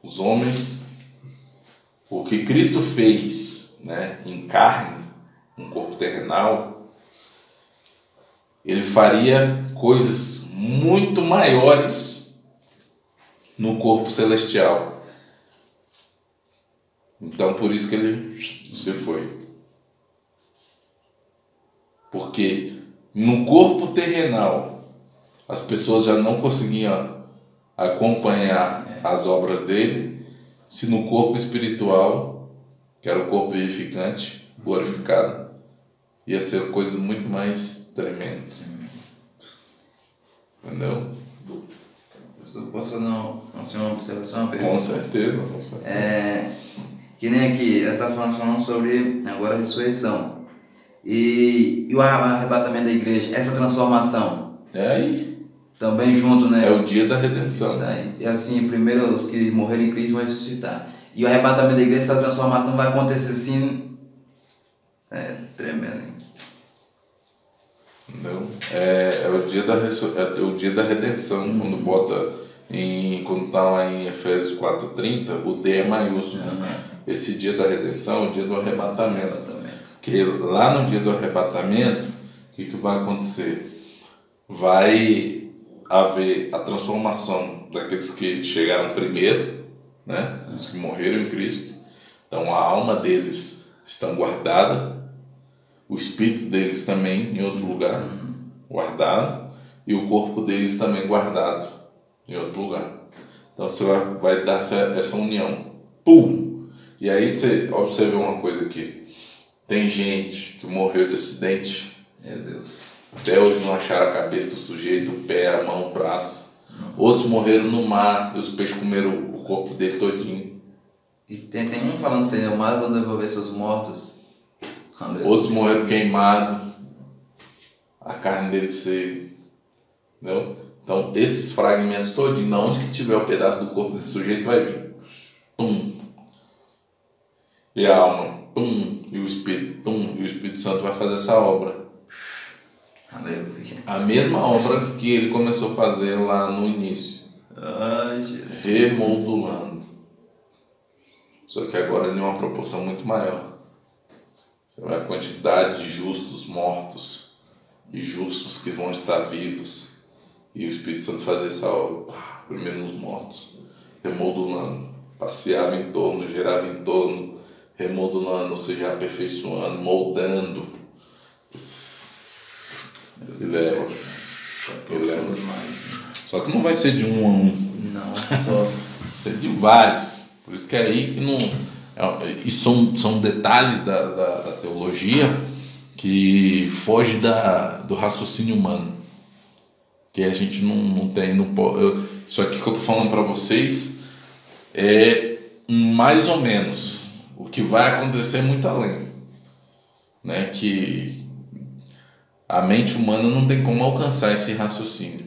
Os homens, o que Cristo fez, né, em carne, um corpo terrenal, ele faria coisas muito maiores no corpo celestial. Então, por isso que ele se foi. Porque no corpo terrenal as pessoas já não conseguiam acompanhar as obras dele, se no corpo espiritual, que era o corpo vivificante, glorificado, ia ser coisas muito mais tremendas. Entendeu? Eu posso fazer uma observação, uma pergunta? Com certeza. Que nem aqui, ela está falando sobre agora a ressurreição e o arrebatamento da igreja, essa transformação. É aí. Também junto, né? É o dia da redenção. Isso aí. E assim, primeiro os que morreram em Cristo vão ressuscitar. E o arrebatamento da igreja, essa transformação vai acontecer assim. É tremendo, hein? Não. É o dia da redenção, quando está lá em Efésios 4:30, o D é maiúsculo. Esse dia da redenção é o dia do arrebatamento. Porque lá no dia do arrebatamento, o que vai acontecer? Vai haver a transformação daqueles que chegaram primeiro, né? Os que morreram em Cristo. Então a alma deles está guardada, o espírito deles também em outro lugar, guardado, e o corpo deles também guardado em outro lugar. Então você vai dar essa união. Pum! E aí você observa uma coisa aqui. Tem gente que morreu de acidente. Meu Deus. Até hoje não acharam a cabeça do sujeito, o pé, a mão, o braço. Outros morreram no mar e os peixes comeram o corpo dele todinho. E tem um falando assim, o mar vão devolver seus mortos. Outros morreram queimados, a carne deles ser... Entendeu? Então esses fragmentos todinhos, de onde que tiver o pedaço do corpo desse sujeito vai vir. Pum. E a alma, pum. E o Espírito, pum. E o Espírito Santo vai fazer essa obra. Aleluia. A mesma obra que ele começou a fazer lá no início. Ai, Jesus. Remoldulando. Só que agora em uma proporção muito maior. Você vai a quantidade de justos mortos e justos que vão estar vivos. E o Espírito Santo fazer essa obra. Primeiro nos mortos. Remoldulando. Passeava em torno, girava em torno. Remoldulando, ou seja, aperfeiçoando, moldando. Ele leva. Só que não vai ser de um a um. Não, só. Vai ser de vários. Por isso que é aí que não. E são detalhes da teologia que foge do raciocínio humano. Que a gente não tem. Não pode, isso aqui que eu estou falando para vocês é mais ou menos. O que vai acontecer muito além, né? Que a mente humana não tem como alcançar esse raciocínio,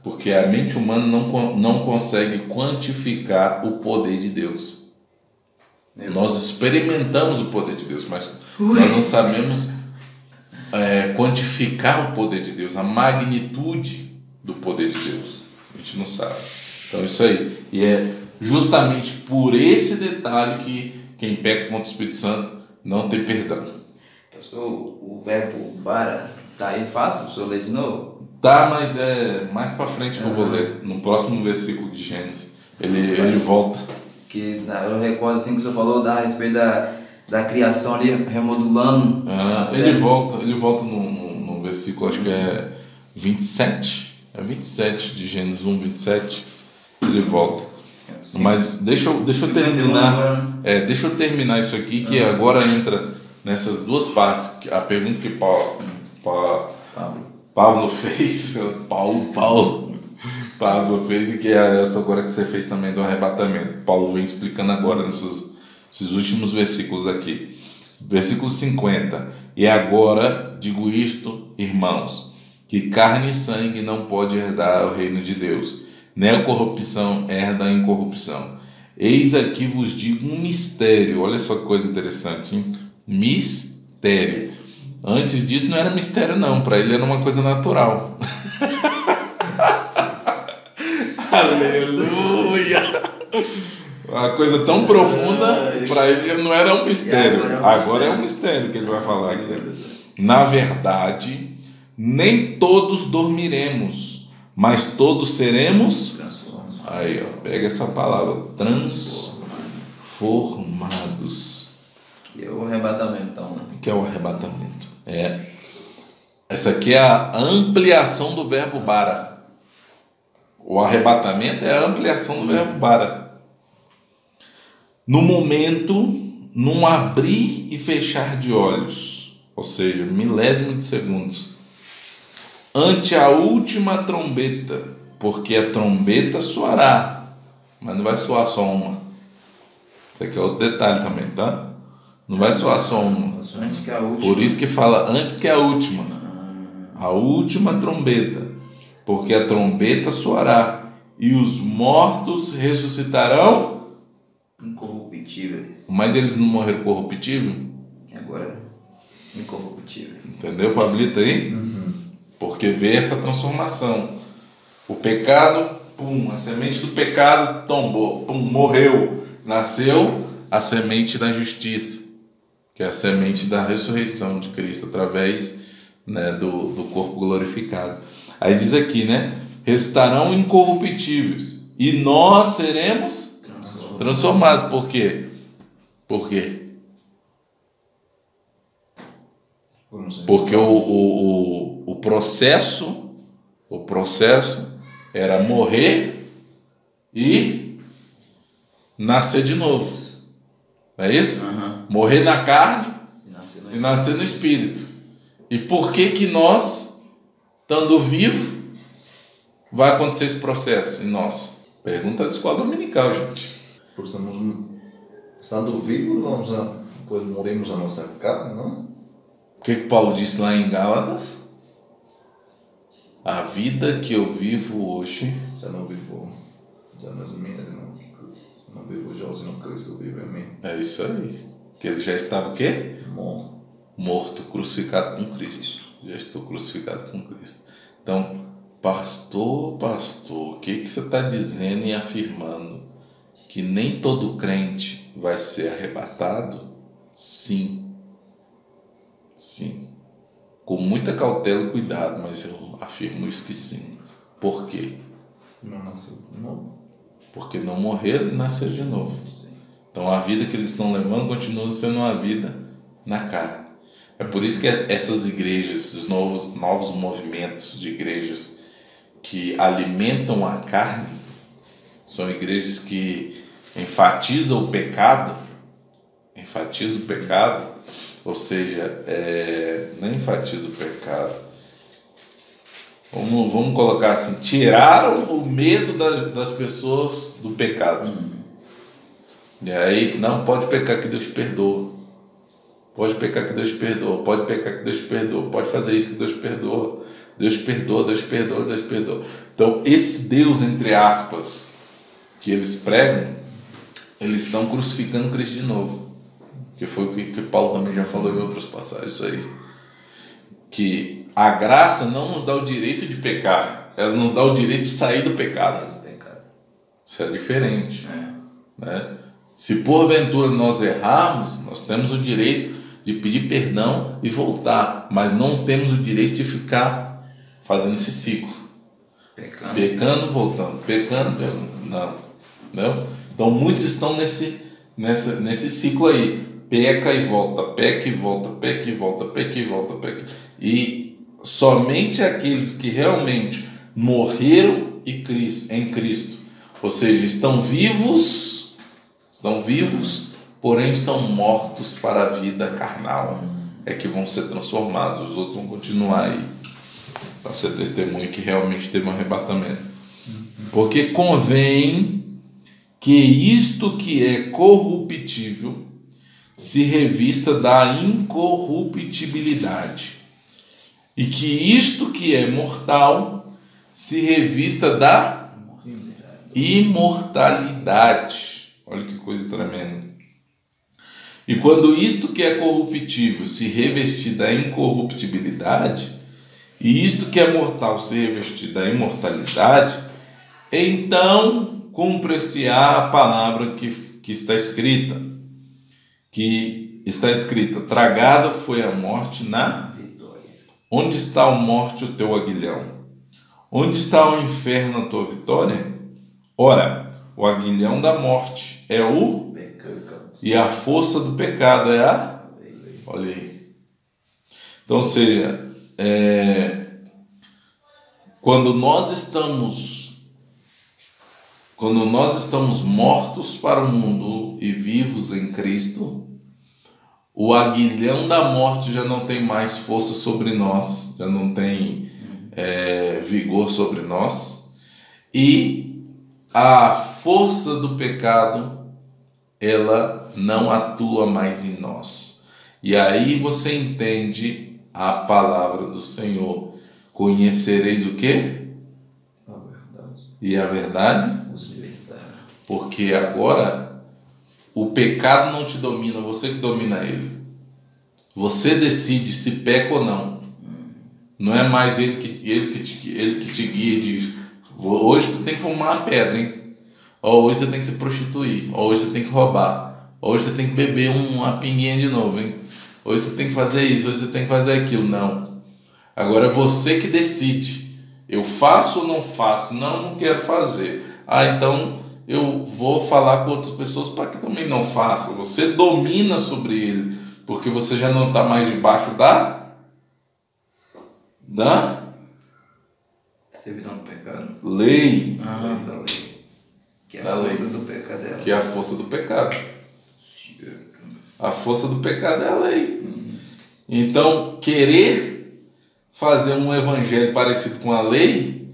porque a mente humana não consegue quantificar o poder de Deus. Nós experimentamos o poder de Deus, mas nós não sabemos quantificar o poder de Deus, a magnitude do poder de Deus. A gente não sabe. Então isso aí. E é justamente por esse detalhe que quem peca contra o Espírito Santo não tem perdão. Pastor, o verbo bara tá aí fácil? O senhor ler de novo? Tá, mas é mais para frente que eu vou ler. No próximo versículo de Gênesis. Ele volta. Que eu recordo assim que o senhor falou a respeito da criação ali, remodulando. Ele volta no versículo, acho que é 27. É 27 de Gênesis 1, 27. Ele volta. Sim. Mas deixa eu terminar. Deixa eu terminar isso aqui, que agora entra nessas duas partes. A pergunta que Pablo fez. Pablo fez, e que é essa agora que você fez também do arrebatamento. Paulo vem explicando agora nesses últimos versículos aqui. Versículo 50. E agora digo isto, irmãos, que carne e sangue não pode herdar o reino de Deus, nem a corrupção herda a incorrupção. Eis aqui vos digo um mistério. Olha só que coisa interessante, hein? Mistério. Antes disso não era mistério não, para ele era uma coisa natural. Aleluia! Uma coisa tão profunda, para ele não era um mistério. Agora é um mistério que ele vai falar aqui. Na verdade, nem todos dormiremos, mas todos seremos... Aí, ó, pega essa palavra, transformados. Que é o arrebatamento, então, né? Que é o arrebatamento. Essa aqui é a ampliação do verbo bara. O arrebatamento é a ampliação do verbo bara. No momento, num abrir e fechar de olhos, ou seja, milésimo de segundos, ante a última trombeta, porque a trombeta soará, mas não vai soar só uma. Isso aqui é outro detalhe também, tá? Não vai soar só uma. Antes que a última. Por isso que fala antes que a última. A última trombeta, porque a trombeta soará e os mortos ressuscitarão Incorruptíveis. Mas eles não morreram corruptível? E agora, incorruptível. Entendeu, Pablito aí? Porque vê essa transformação. O pecado, a semente do pecado tombou, morreu. Nasceu a semente da justiça, que é a semente da ressurreição de Cristo, através, né, do corpo glorificado. Aí diz aqui, né? Ressuscitarão incorruptíveis e nós seremos transformados. Por quê? Por quê? Porque o processo era morrer e nascer de novo. Não é isso? Morrer na carne e nascer no espírito. E por que nós, estando vivos, vai acontecer esse processo em nós? Pergunta da escola dominical, gente. Porque estando vivos, depois morimos a nossa carne, não? O que Paulo disse lá em Gálatas? A vida que eu vivo hoje... Já não vivo, já não é minha, senão vivo eu, senão Cristo vive em mim. É isso aí. Que ele já estava o quê? Morto, crucificado com Cristo. Já estou crucificado com Cristo. Então, pastor, o que você está dizendo e afirmando? Que nem todo crente vai ser arrebatado? Sim. Sim. Com muita cautela e cuidado, mas eu afirmo isso que sim. Por quê? Não nasceu de novo. Porque não morreram e nasceram de novo. Então a vida que eles estão levando continua sendo uma vida na carne. É por isso que essas igrejas, os novos movimentos de igrejas que alimentam a carne, são igrejas que enfatizam o pecado, ou seja, não enfatiza o pecado. Vamos colocar assim, tiraram o medo das pessoas do pecado. E aí, não, pode pecar que Deus perdoa. Pode pecar que Deus perdoa. Pode pecar que Deus perdoa. Pode fazer isso que Deus perdoa. Deus perdoa, Deus perdoa, Deus perdoa. Então, esse Deus, entre aspas, que eles pregam, eles estão crucificando Cristo de novo. Que foi o que Paulo também já falou em outras passagens, isso aí. Que a graça não nos dá o direito de pecar, ela nos dá o direito de sair do pecado. Isso é diferente. Né? Se porventura nós errarmos, nós temos o direito de pedir perdão e voltar, mas não temos o direito de ficar fazendo esse ciclo. Pecando, voltando, pecando, não. Então muitos estão nesse ciclo aí. Peca e volta, peca e volta, peca e volta, peca e volta, peca. E somente aqueles que realmente morreram em Cristo, ou seja, estão vivos, porém estão mortos para a vida carnal, é que vão ser transformados. Os outros vão continuar aí para ser testemunho que realmente teve um arrebatamento. Porque convém que isto que é corruptível se revista da incorruptibilidade, e que isto que é mortal se revista da imortalidade. Olha que coisa tremenda. E quando isto que é corruptível se revestir da incorruptibilidade, e isto que é mortal se revestir da imortalidade, então cumpre-se-á a palavra que está escrita, tragada foi a morte na vitória. Onde está a morte, o teu aguilhão? Onde está o inferno, a tua vitória? Ora, o aguilhão da morte é o pecado, e a força do pecado é a Olha aí. Então, ou seja, quando nós estamos mortos para o mundo e vivos em Cristo, o aguilhão da morte já não tem mais força sobre nós, já não tem vigor sobre nós, e a força do pecado, ela não atua mais em nós. E aí você entende a palavra do Senhor: conhecereis o quê? A verdade. E a verdade Os libertará. Porque agora o pecado não te domina, você que domina ele. Você decide se peca ou não. Não é mais ele que te guia e diz: hoje você tem que fumar uma pedra, hein? Ou hoje você tem que se prostituir. Ou hoje você tem que roubar. Ou hoje você tem que beber uma pinguinha de novo, hein? Hoje você tem que fazer isso, hoje você tem que fazer aquilo. Não. Agora é você que decide. Eu faço ou não faço? Não quero fazer. Então eu vou falar com outras pessoas para que também não façam. Você domina sobre ele, porque você já não está mais debaixo da servidão do pecado. Lei. Da lei. Que é a Da força lei. do pecado dela. Que é a força do pecado. A força do pecado é a lei. Então, querer fazer um evangelho parecido com a lei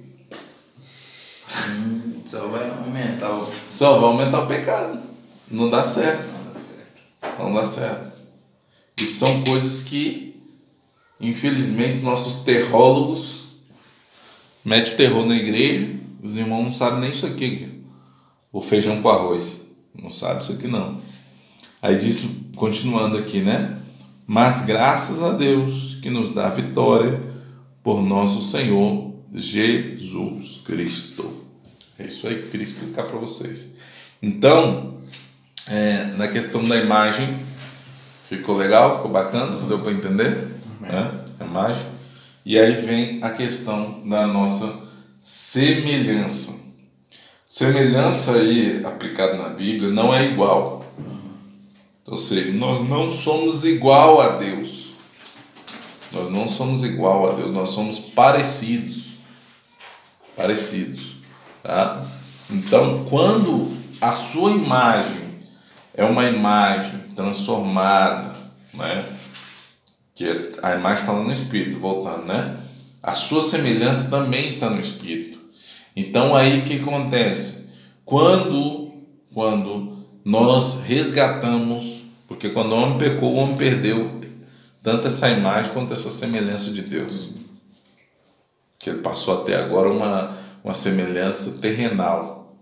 Só vai aumentar o... só vai aumentar o pecado. Não dá certo. Não dá certo. Não dá certo. E são coisas que, infelizmente, nossos terrólogos metem terror na igreja. Os irmãos não sabem nem isso aqui. O feijão com arroz. Não sabe isso aqui não. Aí diz, continuando aqui, né? Mas graças a Deus que nos dá vitória por nosso Senhor Jesus Cristo. É isso aí que eu queria explicar para vocês. Então, na questão da imagem, ficou legal? Ficou bacana? Deu para entender? A imagem. E aí vem a questão da nossa semelhança. Semelhança aí, aplicada na Bíblia, não é igual. Ou seja, nós não somos igual a Deus. Nós não somos igual a Deus, nós somos parecidos. Parecidos. Tá? Então, quando a sua imagem é uma imagem transformada, né? Que a imagem está lá no Espírito, voltando, né? A sua semelhança também está no Espírito. Então, aí o que acontece? Quando nós resgatamos, porque quando o homem pecou, o homem perdeu tanto essa imagem quanto essa semelhança de Deus. Que ele passou até agora uma semelhança terrenal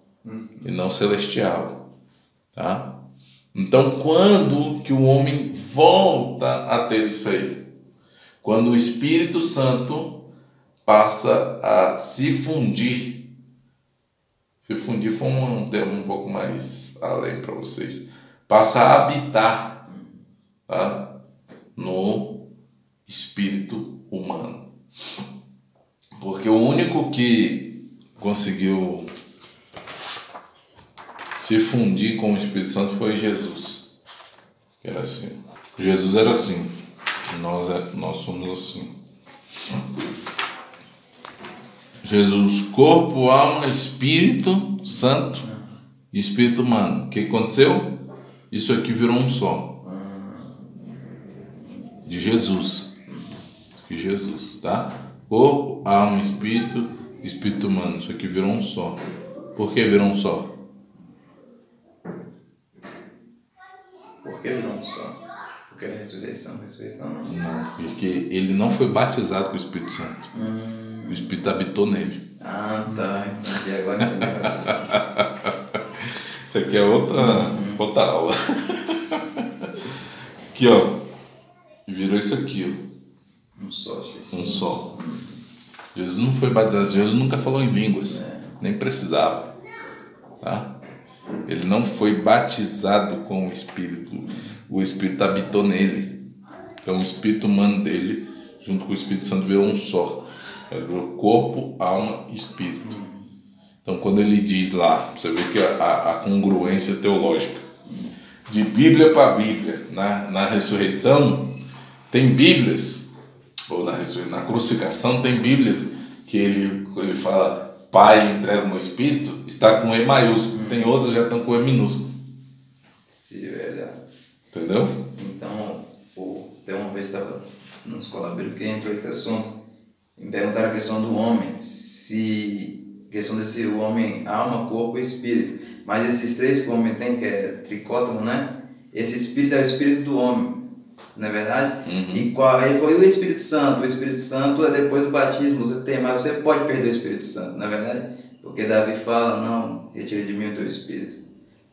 e não celestial. Tá? Então, quando que o homem volta a ter isso aí? Quando o Espírito Santo passa a se fundir. Se fundir foi um termo um pouco mais além para vocês. Passa a habitar, tá? No espírito humano. Porque o único que conseguiu se fundir com o Espírito Santo foi Jesus. Era assim. Jesus era assim. Nós somos assim. Jesus, corpo, alma, Espírito Santo e Espírito humano. O que aconteceu? Isso aqui virou um só. De Jesus. De Jesus, tá? Corpo, alma, Espírito, Espírito humano. Isso aqui virou um só. Por que virou um só? Por que virou um só? Porque era ressurreição não. Não, porque ele não foi batizado com o Espírito Santo. O Espírito habitou nele. Ah, tá. Entendi. Agora entendi o raciocínio. Isso aqui é outra aula. Aqui, ó. Virou isso aqui, ó. Um só, sim. Um só. Jesus não foi batizado. Jesus nunca falou em línguas. Nem precisava. Tá? Ele não foi batizado com o Espírito. O Espírito habitou nele. Então o Espírito humano dele, junto com o Espírito Santo, virou um só. Virou corpo, alma e Espírito. Então quando ele diz lá, você vê que a congruência teológica. De Bíblia para Bíblia, na ressurreição, Tem Bíblias, ou na crucificação tem Bíblias que ele fala, Pai, entrega o meu espírito, está com E maiúsculo. Tem outras que já estão com E minúsculo. Sim, é verdade. Entendeu? Então, tem uma vez estava na escola bíblica que entrou esse assunto, e me perguntaram a questão do homem, questão desse o homem, alma, corpo e espírito. Mas esses três que o homem tem, que é tricótomo, né? Esse espírito é o espírito do homem, não é verdade? E aí foi o Espírito Santo. O Espírito Santo é depois do batismo, você tem, mas você pode perder o Espírito Santo, não é verdade? Porque Davi fala, não, retire de mim o teu espírito.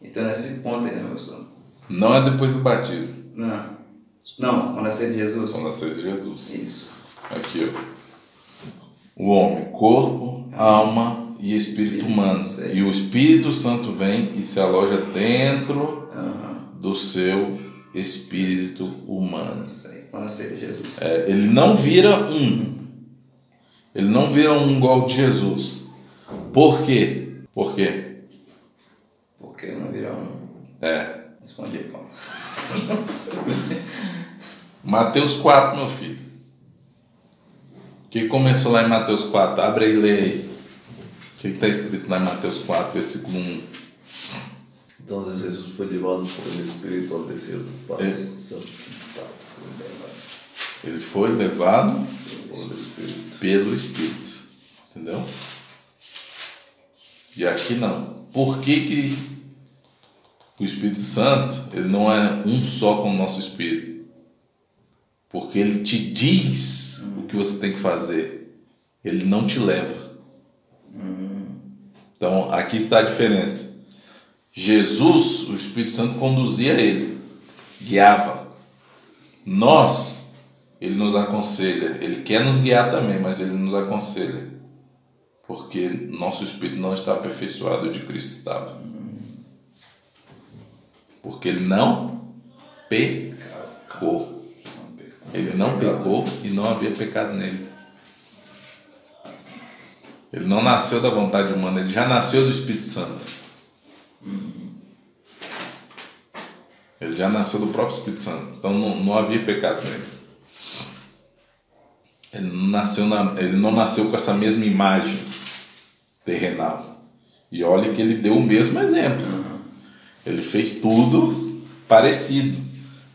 Então nesse ponto aí, né, meu sonho? Não é depois do batismo. Não, quando nascer de Jesus. Quando nascer de Jesus. Isso. Aqui, ó. O homem, corpo, alma e espírito humano. E o Espírito Santo vem e se aloja dentro do seu espírito humano. Isso aí, quando nascer de Jesus. Ele não vira um. Ele não vira um igual de Jesus. Por quê? Por quê? Porque não vira um. Respondi, pô. Mateus 4, meu filho. O que começou lá em Mateus 4? Abre aí e lê aí. O que está escrito lá em Mateus 4, versículo 1? Então Jesus foi levado por el Espírito ao deserto para ser tentado. Ele foi levado Pelo Espírito. pelo Espírito. Entendeu? E aqui não. Por que o Espírito Santo ele não é um só com o nosso Espírito? Porque ele te diz o que você tem que fazer. Ele não te leva. Então, aqui está a diferença. Jesus, o Espírito Santo conduzia ele, guiava. Nós, ele nos aconselha. Ele quer nos guiar também, mas ele nos aconselha. Porque nosso Espírito não está aperfeiçoado, o de Cristo estava. Porque ele não pecou. Ele não pecou e não havia pecado nele. Ele não nasceu da vontade humana, ele já nasceu do Espírito Santo. Ele já nasceu do próprio Espírito Santo. Então não havia pecado nele. Ele não nasceu com essa mesma imagem terrenal. E olha que ele deu o mesmo exemplo. Ele fez tudo parecido,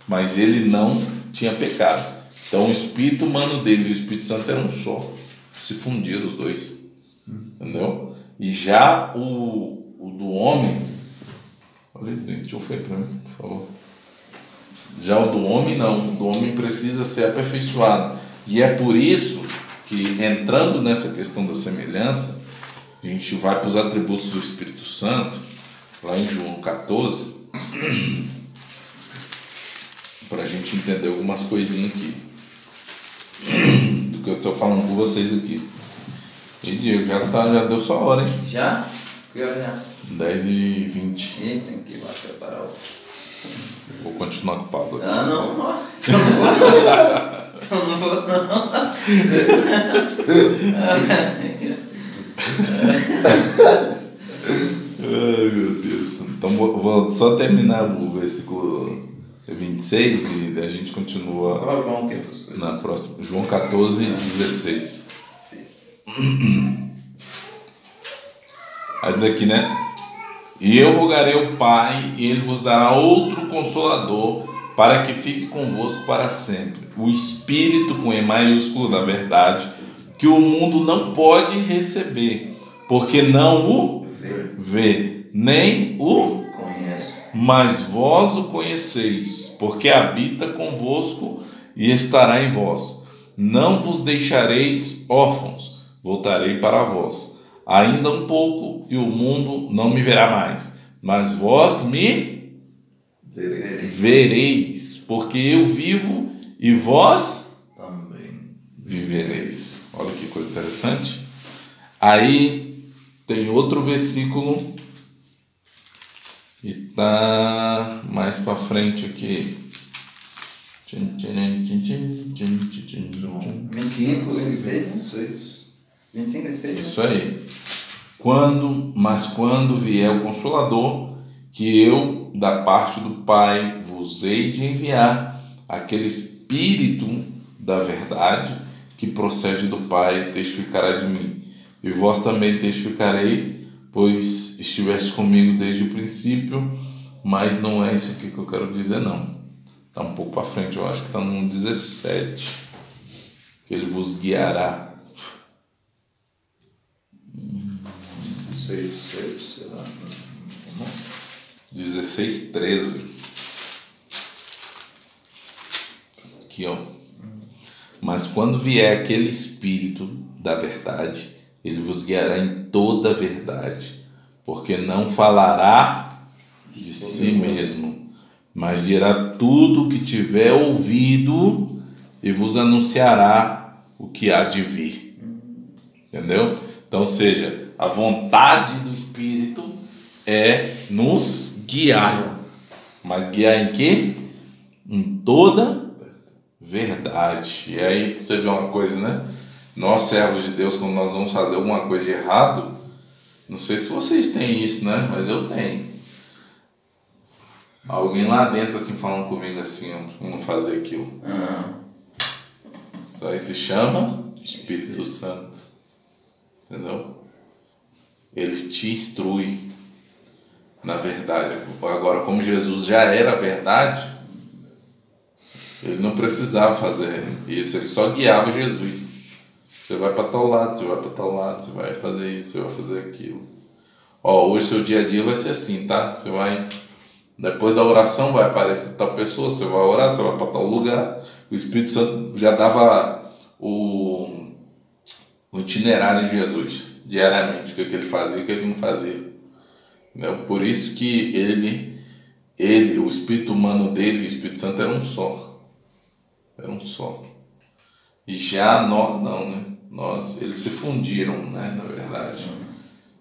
mas ele não tinha pecado. Então o espírito humano dele e o Espírito Santo eram um só. Se fundiram os dois. Entendeu? E já o do homem... Olha aí, deixa eu ver para mim, por favor. Já o do homem não. O do homem precisa ser aperfeiçoado. E é por isso que, entrando nessa questão da semelhança, a gente vai para os atributos do Espírito Santo, lá em João 14, para a gente entender algumas coisinhas aqui do que eu estou falando com vocês aqui. E Diego, já deu sua hora, hein? Já? Que hora já? 10h20. Ih, tem que ir lá preparar o... Vou continuar com o Pablo aqui. Não. Então não vou não. Ai, meu Deus. Então vou só terminar o versículo 26 e daí a gente continua. Qual João que é isso? Na próxima. João 14, 16. Sim. Vai dizer aqui, né? E eu rogarei ao Pai, e Ele vos dará outro Consolador, para que fique convosco para sempre. O Espírito, com E maiúsculo, da verdade, que o mundo não pode receber, porque não o vê, nem o Conheço. mas vós o conheceis, porque habita convosco e estará em vós. Não vos deixareis órfãos, voltarei para vós. Ainda um pouco e o mundo não me verá mais, mas vós me vereis, porque eu vivo e vós Também. vivereis. Olha que coisa interessante. Aí tem outro versículo e tá mais para frente aqui. 25, 26. 25, 26. Isso aí. Quando vier o Consolador, que eu, da parte do Pai, vos hei de enviar, aquele Espírito da verdade, que procede do Pai, testificará de mim. E vós também testificareis, pois estiveste comigo desde o princípio. Mas não é isso aqui que eu quero dizer, não. Está um pouco para frente, eu acho que está no 17. Que ele vos guiará. 16, será? 16, 13. Aqui, ó. Mas quando vier aquele Espírito da verdade, ele vos guiará em toda a verdade, porque não falará de si mesmo, mas dirá tudo o que tiver ouvido e vos anunciará o que há de vir. Entendeu? Então, ou seja, a vontade do Espírito é nos guiar. Mas guiar em quê? Em toda verdade. E aí você vê uma coisa, né? Nós, servos de Deus, quando nós vamos fazer alguma coisa de errado, não sei se vocês têm isso, né? Mas eu tenho. Alguém lá dentro assim falando comigo assim, eu não fazer aquilo. Isso aí se chama Espírito Santo. Entendeu? Ele te instrui na verdade. Agora, como Jesus já era a verdade, ele não precisava fazer isso, ele só guiava Jesus. Você vai para tal lado, você vai para tal lado, você vai fazer isso, você vai fazer aquilo. Ó, hoje seu dia a dia vai ser assim, tá? Você vai, depois da oração vai aparecer tal pessoa, você vai orar, você vai para tal lugar. O Espírito Santo já dava o itinerário de Jesus, diariamente, o que ele fazia e o que ele não fazia. Entendeu? Por isso que ele, o Espírito humano dele e o Espírito Santo eram um só. Era um só. E já nós não, né? Eles se fundiram, né? Na verdade.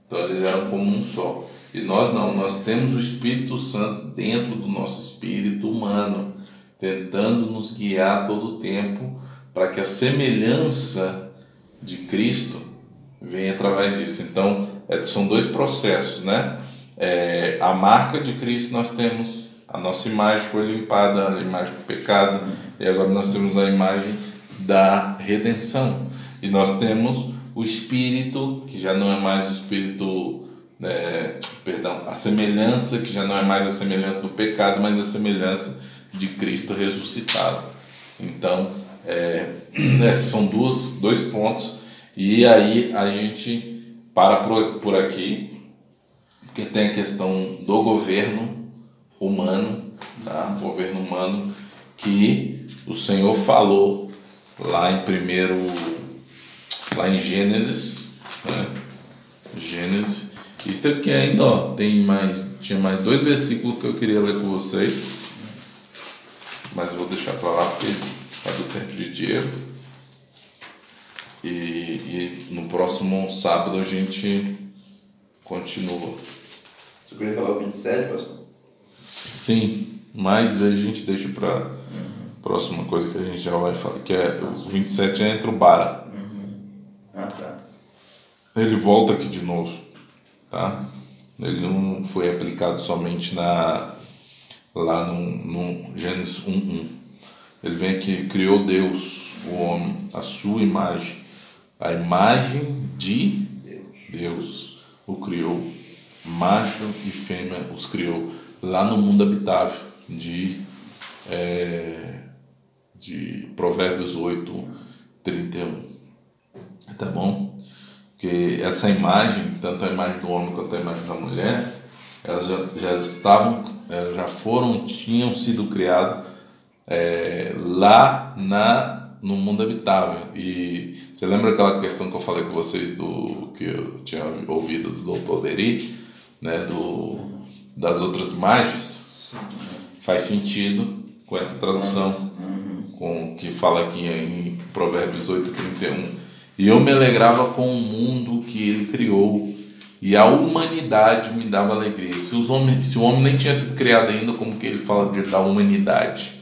Então eles eram como um só. E nós não, nós temos o Espírito Santo dentro do nosso espírito humano, tentando nos guiar todo o tempo para que a semelhança de Cristo venha através disso. Então, são dois processos, né? A marca de Cristo nós temos, a nossa imagem foi limpada, a imagem do pecado, e agora nós temos a imagem da redenção. E nós temos o Espírito, que já não é mais o Espírito, a semelhança, que já não é mais a semelhança do pecado, mas a semelhança de Cristo ressuscitado. Então, esses são dois pontos, e aí a gente para por aqui, porque tem a questão do governo humano, tá? O governo humano que o Senhor falou lá em Gênesis, né? Gênesis. Isso aqui ainda, ó, tinha mais 2 versículos que eu queria ler com vocês, mas eu vou deixar para lá porque está do tempo de dinheiro. E no próximo sábado a gente continua. Você queria falar o 27, pastor? Sim, mas a gente deixa para a próxima coisa que a gente já vai falar, que é o 27 entra o Bara. Tá. Ele volta aqui de novo, tá? Ele não foi aplicado somente lá no Gênesis 1:1. Ele vem aqui, criou Deus, o homem, a sua imagem. A imagem de Deus o criou, macho e fêmea os criou, lá no mundo habitável de Provérbios 8:31. Tá bom? Porque essa imagem, tanto a imagem do homem quanto a imagem da mulher, elas tinham sido criadas lá no mundo habitável. E você lembra aquela questão que eu falei com vocês que eu tinha ouvido do Dr. Deri, né, das outras imagens? Faz sentido com essa tradução, com que fala aqui em Provérbios 8:31. E eu me alegrava com o mundo que ele criou, e a humanidade me dava alegria. Se o homem nem tinha sido criado ainda, como que ele fala da humanidade?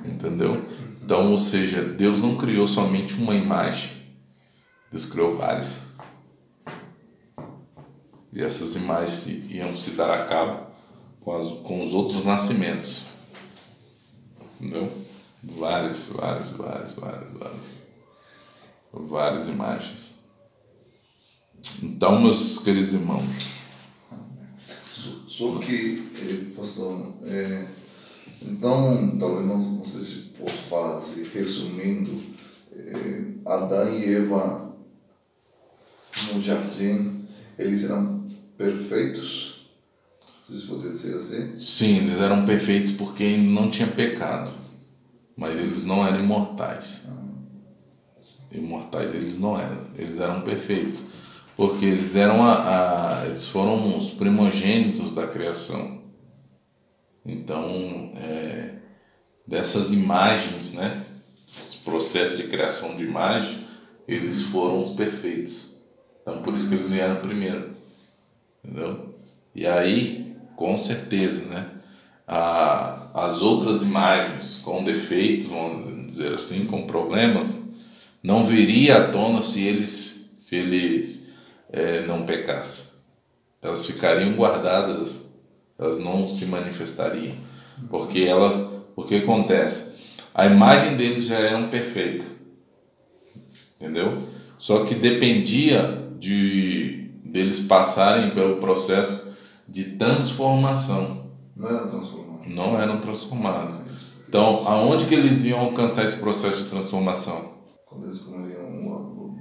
Entendeu? Então, ou seja, Deus não criou somente uma imagem, Deus criou várias. E essas imagens iam se dar a cabo com os outros nascimentos. Entendeu? Várias imagens. Então, meus queridos irmãos, Só que, pastor, então, talvez não sei se posso falar assim, resumindo, Adão e Eva no jardim, eles eram perfeitos, se pode dizer assim? sim, eles eram perfeitos porque não tinha pecado, mas eles não eram imortais. Imortais eles não eram, eles eram perfeitos, porque eles eram eles foram os primogênitos da criação. Então, dessas imagens, né, esse processo de criação de imagem, eles foram os perfeitos. Então, por isso que eles vieram primeiro, entendeu? E aí, com certeza, né, as outras imagens com defeitos, vamos dizer assim, com problemas, não viria à tona se eles não pecassem. Elas ficariam guardadas, elas não se manifestariam, porque o que acontece? A imagem deles já era perfeita, entendeu? Só que dependia deles passarem pelo processo de transformação. Não eram transformados. Então, aonde que eles iam alcançar esse processo de transformação? Quando eles comeriam o árvore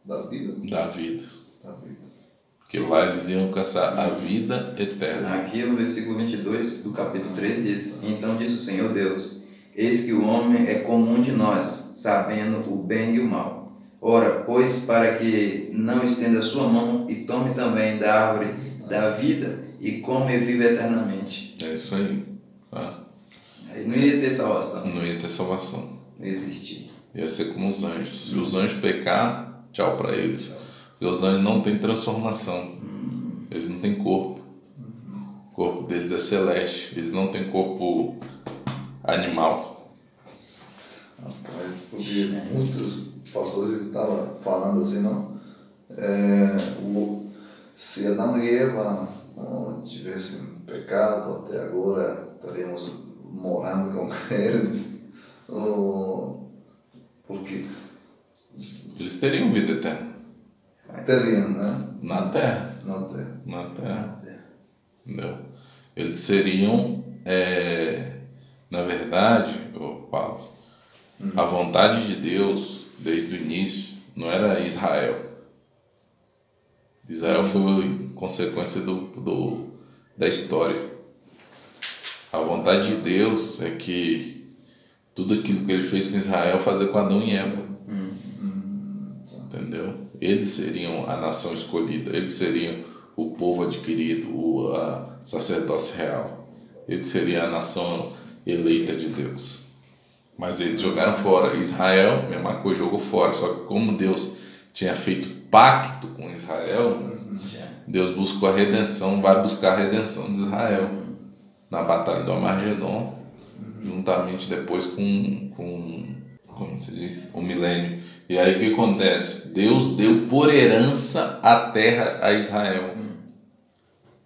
da vida? Da vida. Porque lá eles iam alcançar a vida eterna. Aqui no versículo 22 do capítulo 3 diz: Então disse o Senhor Deus: Eis que o homem é como um de nós, sabendo o bem e o mal. Ora, pois, para que não estenda a sua mão e tome também da árvore da vida e come e vive eternamente. É isso aí. Tá? Aí não ia ter salvação. Não ia ter salvação. Não existia. Ia ser como os anjos. Se os anjos pecar, tchau para eles. Porque os anjos não têm transformação. Eles não têm corpo. O corpo deles é celeste. Eles não têm corpo animal. Rapaz, porque muitos pastores estavam falando assim, não? Se Adão e Eva não tivessem pecado até agora, estaríamos morando com eles. Porque Eles teriam vida eterna. teriam, né? Na terra. Na terra. Entendeu? Eles seriam, na verdade, Paulo, a vontade de Deus, desde o início, não era Israel. Israel foi consequência da história. A vontade de Deus é que tudo aquilo que ele fez com Israel, fazer com Adão e Eva. Entendeu? Eles seriam a nação escolhida, eles seriam o povo adquirido, o sacerdócio real. Eles seriam a nação eleita de Deus. Mas eles jogaram fora. Israel, mesma coisa, jogou fora. Só que como Deus tinha feito pacto com Israel, Deus buscou a redenção, vai buscar a redenção de Israel na batalha do Armagedon, juntamente depois com como se diz, o milênio. E aí o que acontece? Deus deu por herança a terra a Israel.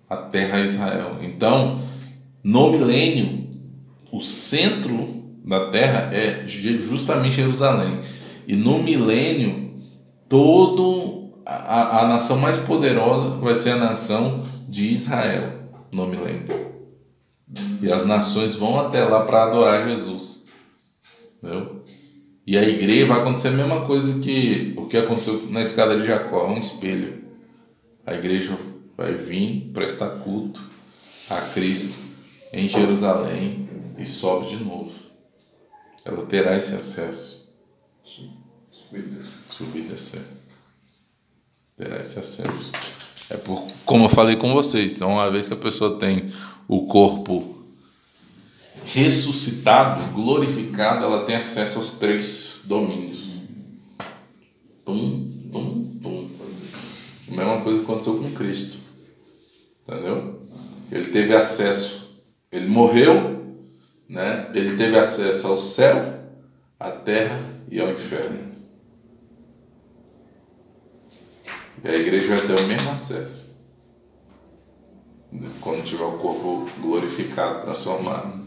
A terra a Israel. Então, no milênio, o centro da terra é justamente Jerusalém. E no milênio, a nação mais poderosa vai ser a nação de Israel, no milênio. E as nações vão até lá para adorar Jesus. Entendeu? E a igreja vai acontecer a mesma coisa que o que aconteceu na escada de Jacó, um espelho. A igreja vai vir prestar culto a Cristo em Jerusalém e sobe de novo. Ela terá esse acesso. Subir e descer. Terá esse acesso. Como eu falei com vocês, então uma vez que a pessoa tem o corpo ressuscitado, glorificado, ela tem acesso aos 3 domínios. A mesma coisa que aconteceu com Cristo. Entendeu? Ele teve acesso, ele morreu, né? Ele teve acesso ao céu, à terra e ao inferno. E a igreja vai ter o mesmo acesso quando tiver o corpo glorificado, transformado.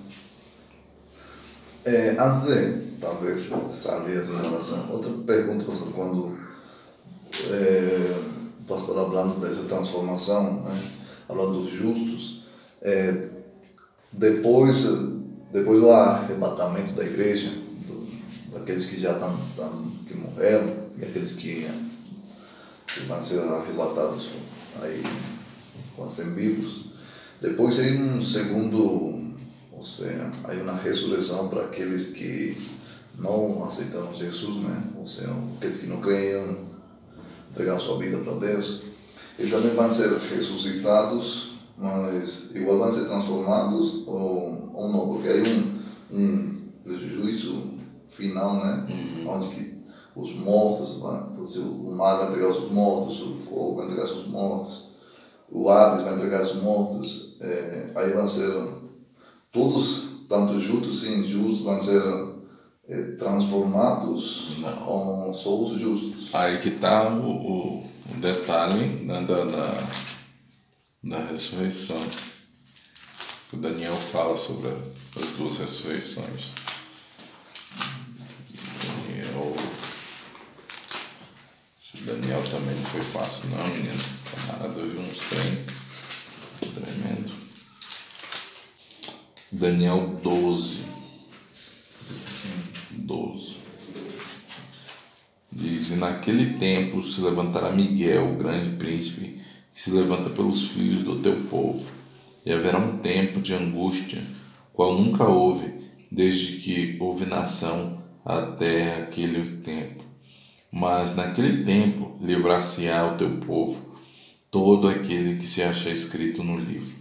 Antes de, talvez, sair essa relação, outra pergunta, pastor, quando o pastor falando dessa transformação, né, falando dos justos, depois do arrebatamento da igreja, daqueles que já que morreram e aqueles que vão ser arrebatados aí quando estão vivos, depois hay um segundo, ou seja, há uma ressurreição para aqueles que não aceitaram Jesus, né? Ou seja, aqueles que não creem, entregaram sua vida para Deus, eles também vão ser ressuscitados, mas igual vão ser transformados ou não, porque aí um juízo final, né? Onde que os mortos, o mar vai entregar os mortos, o fogo vai entregar os mortos, o Hades vai entregar os mortos, aí vão ser todos, tanto justos e injustos, vão ser transformados. Não. Ou só os justos? Aí que está o detalhe da ressurreição. O Daniel fala sobre as duas ressurreições. Daniel também não foi fácil não, menino. Camarada, eu vi uns tremendo. Daniel 12. Diz: e naquele tempo se levantará Miguel, o grande príncipe, que se levanta pelos filhos do teu povo. E haverá um tempo de angústia, qual nunca houve, desde que houve nação até aquele tempo. Mas naquele tempo livrar-se-á o teu povo, todo aquele que se acha escrito no livro.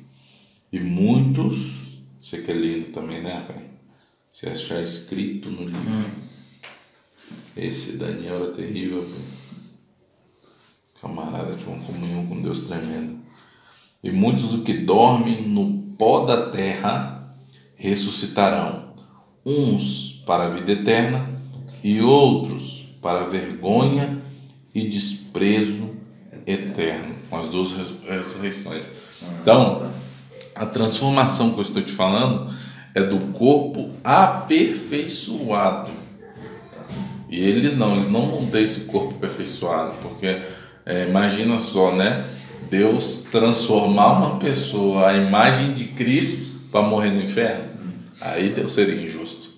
E muitos, isso aqui é lindo também, né, pai? Se achar escrito no livro. Esse Daniel era terrível, pai. Camarada, tinha uma comunhão com Deus tremenda. E muitos do que dormem no pó da terra ressuscitarão, uns para a vida eterna e outros para vergonha e desprezo eterno. As duas ressurreições. Então, a transformação que eu estou te falando é do corpo aperfeiçoado. E eles não vão ter esse corpo aperfeiçoado, porque imagina só, né? Deus transformar uma pessoa à imagem de Cristo para morrer no inferno. Aí Deus seria injusto.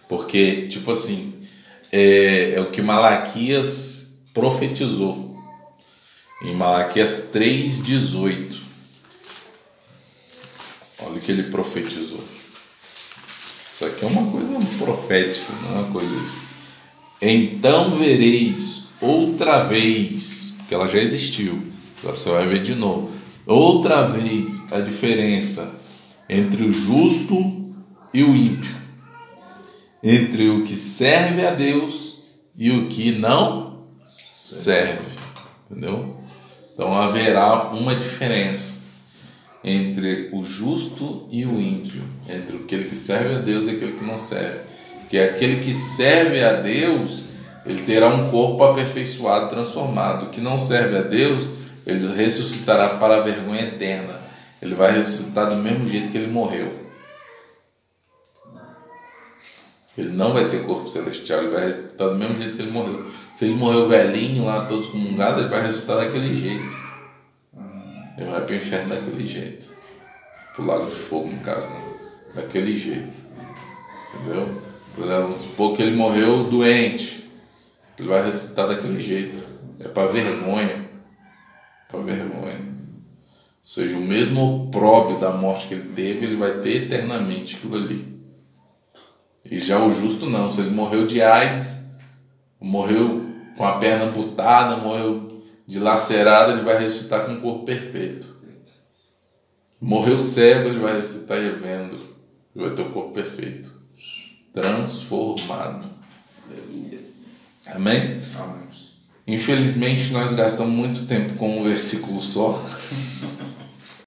Porque, tipo assim, é o que Malaquias profetizou em Malaquias 3:18. Olha o que ele profetizou. Isso aqui é uma coisa profética, não é uma coisa. Então vereis outra vez, porque ela já existiu, agora você vai ver de novo, outra vez a diferença entre o justo e o ímpio, entre o que serve a Deus e o que não serve, entendeu? Então haverá uma diferença entre o justo e o ímpio, entre aquele que serve a Deus e aquele que não serve. Que é aquele que serve a Deus, ele terá um corpo aperfeiçoado, transformado. O que não serve a Deus, ele ressuscitará para a vergonha eterna. Ele vai ressuscitar do mesmo jeito que ele morreu. Ele não vai ter corpo celestial, ele vai ressuscitar do mesmo jeito que ele morreu. Se ele morreu velhinho lá, todos comungados, ele vai ressuscitar daquele jeito. Ele vai para o inferno daquele jeito. Para o lago de fogo, no caso, né? Daquele jeito. Entendeu? Por exemplo, vamos supor que ele morreu doente. Ele vai ressuscitar daquele jeito. É para vergonha. Para vergonha. Ou seja, o mesmo opróbrio da morte que ele teve, ele vai ter eternamente aquilo ali. E já o justo não. Se ele morreu de AIDS, morreu com a perna amputada, morreu dilacerado, ele vai ressuscitar com um corpo perfeito. Morreu cego, ele vai ressuscitar e vendo. Ele vai ter o corpo perfeito. Transformado. Amém? Amém. Infelizmente nós gastamos muito tempo com um versículo só.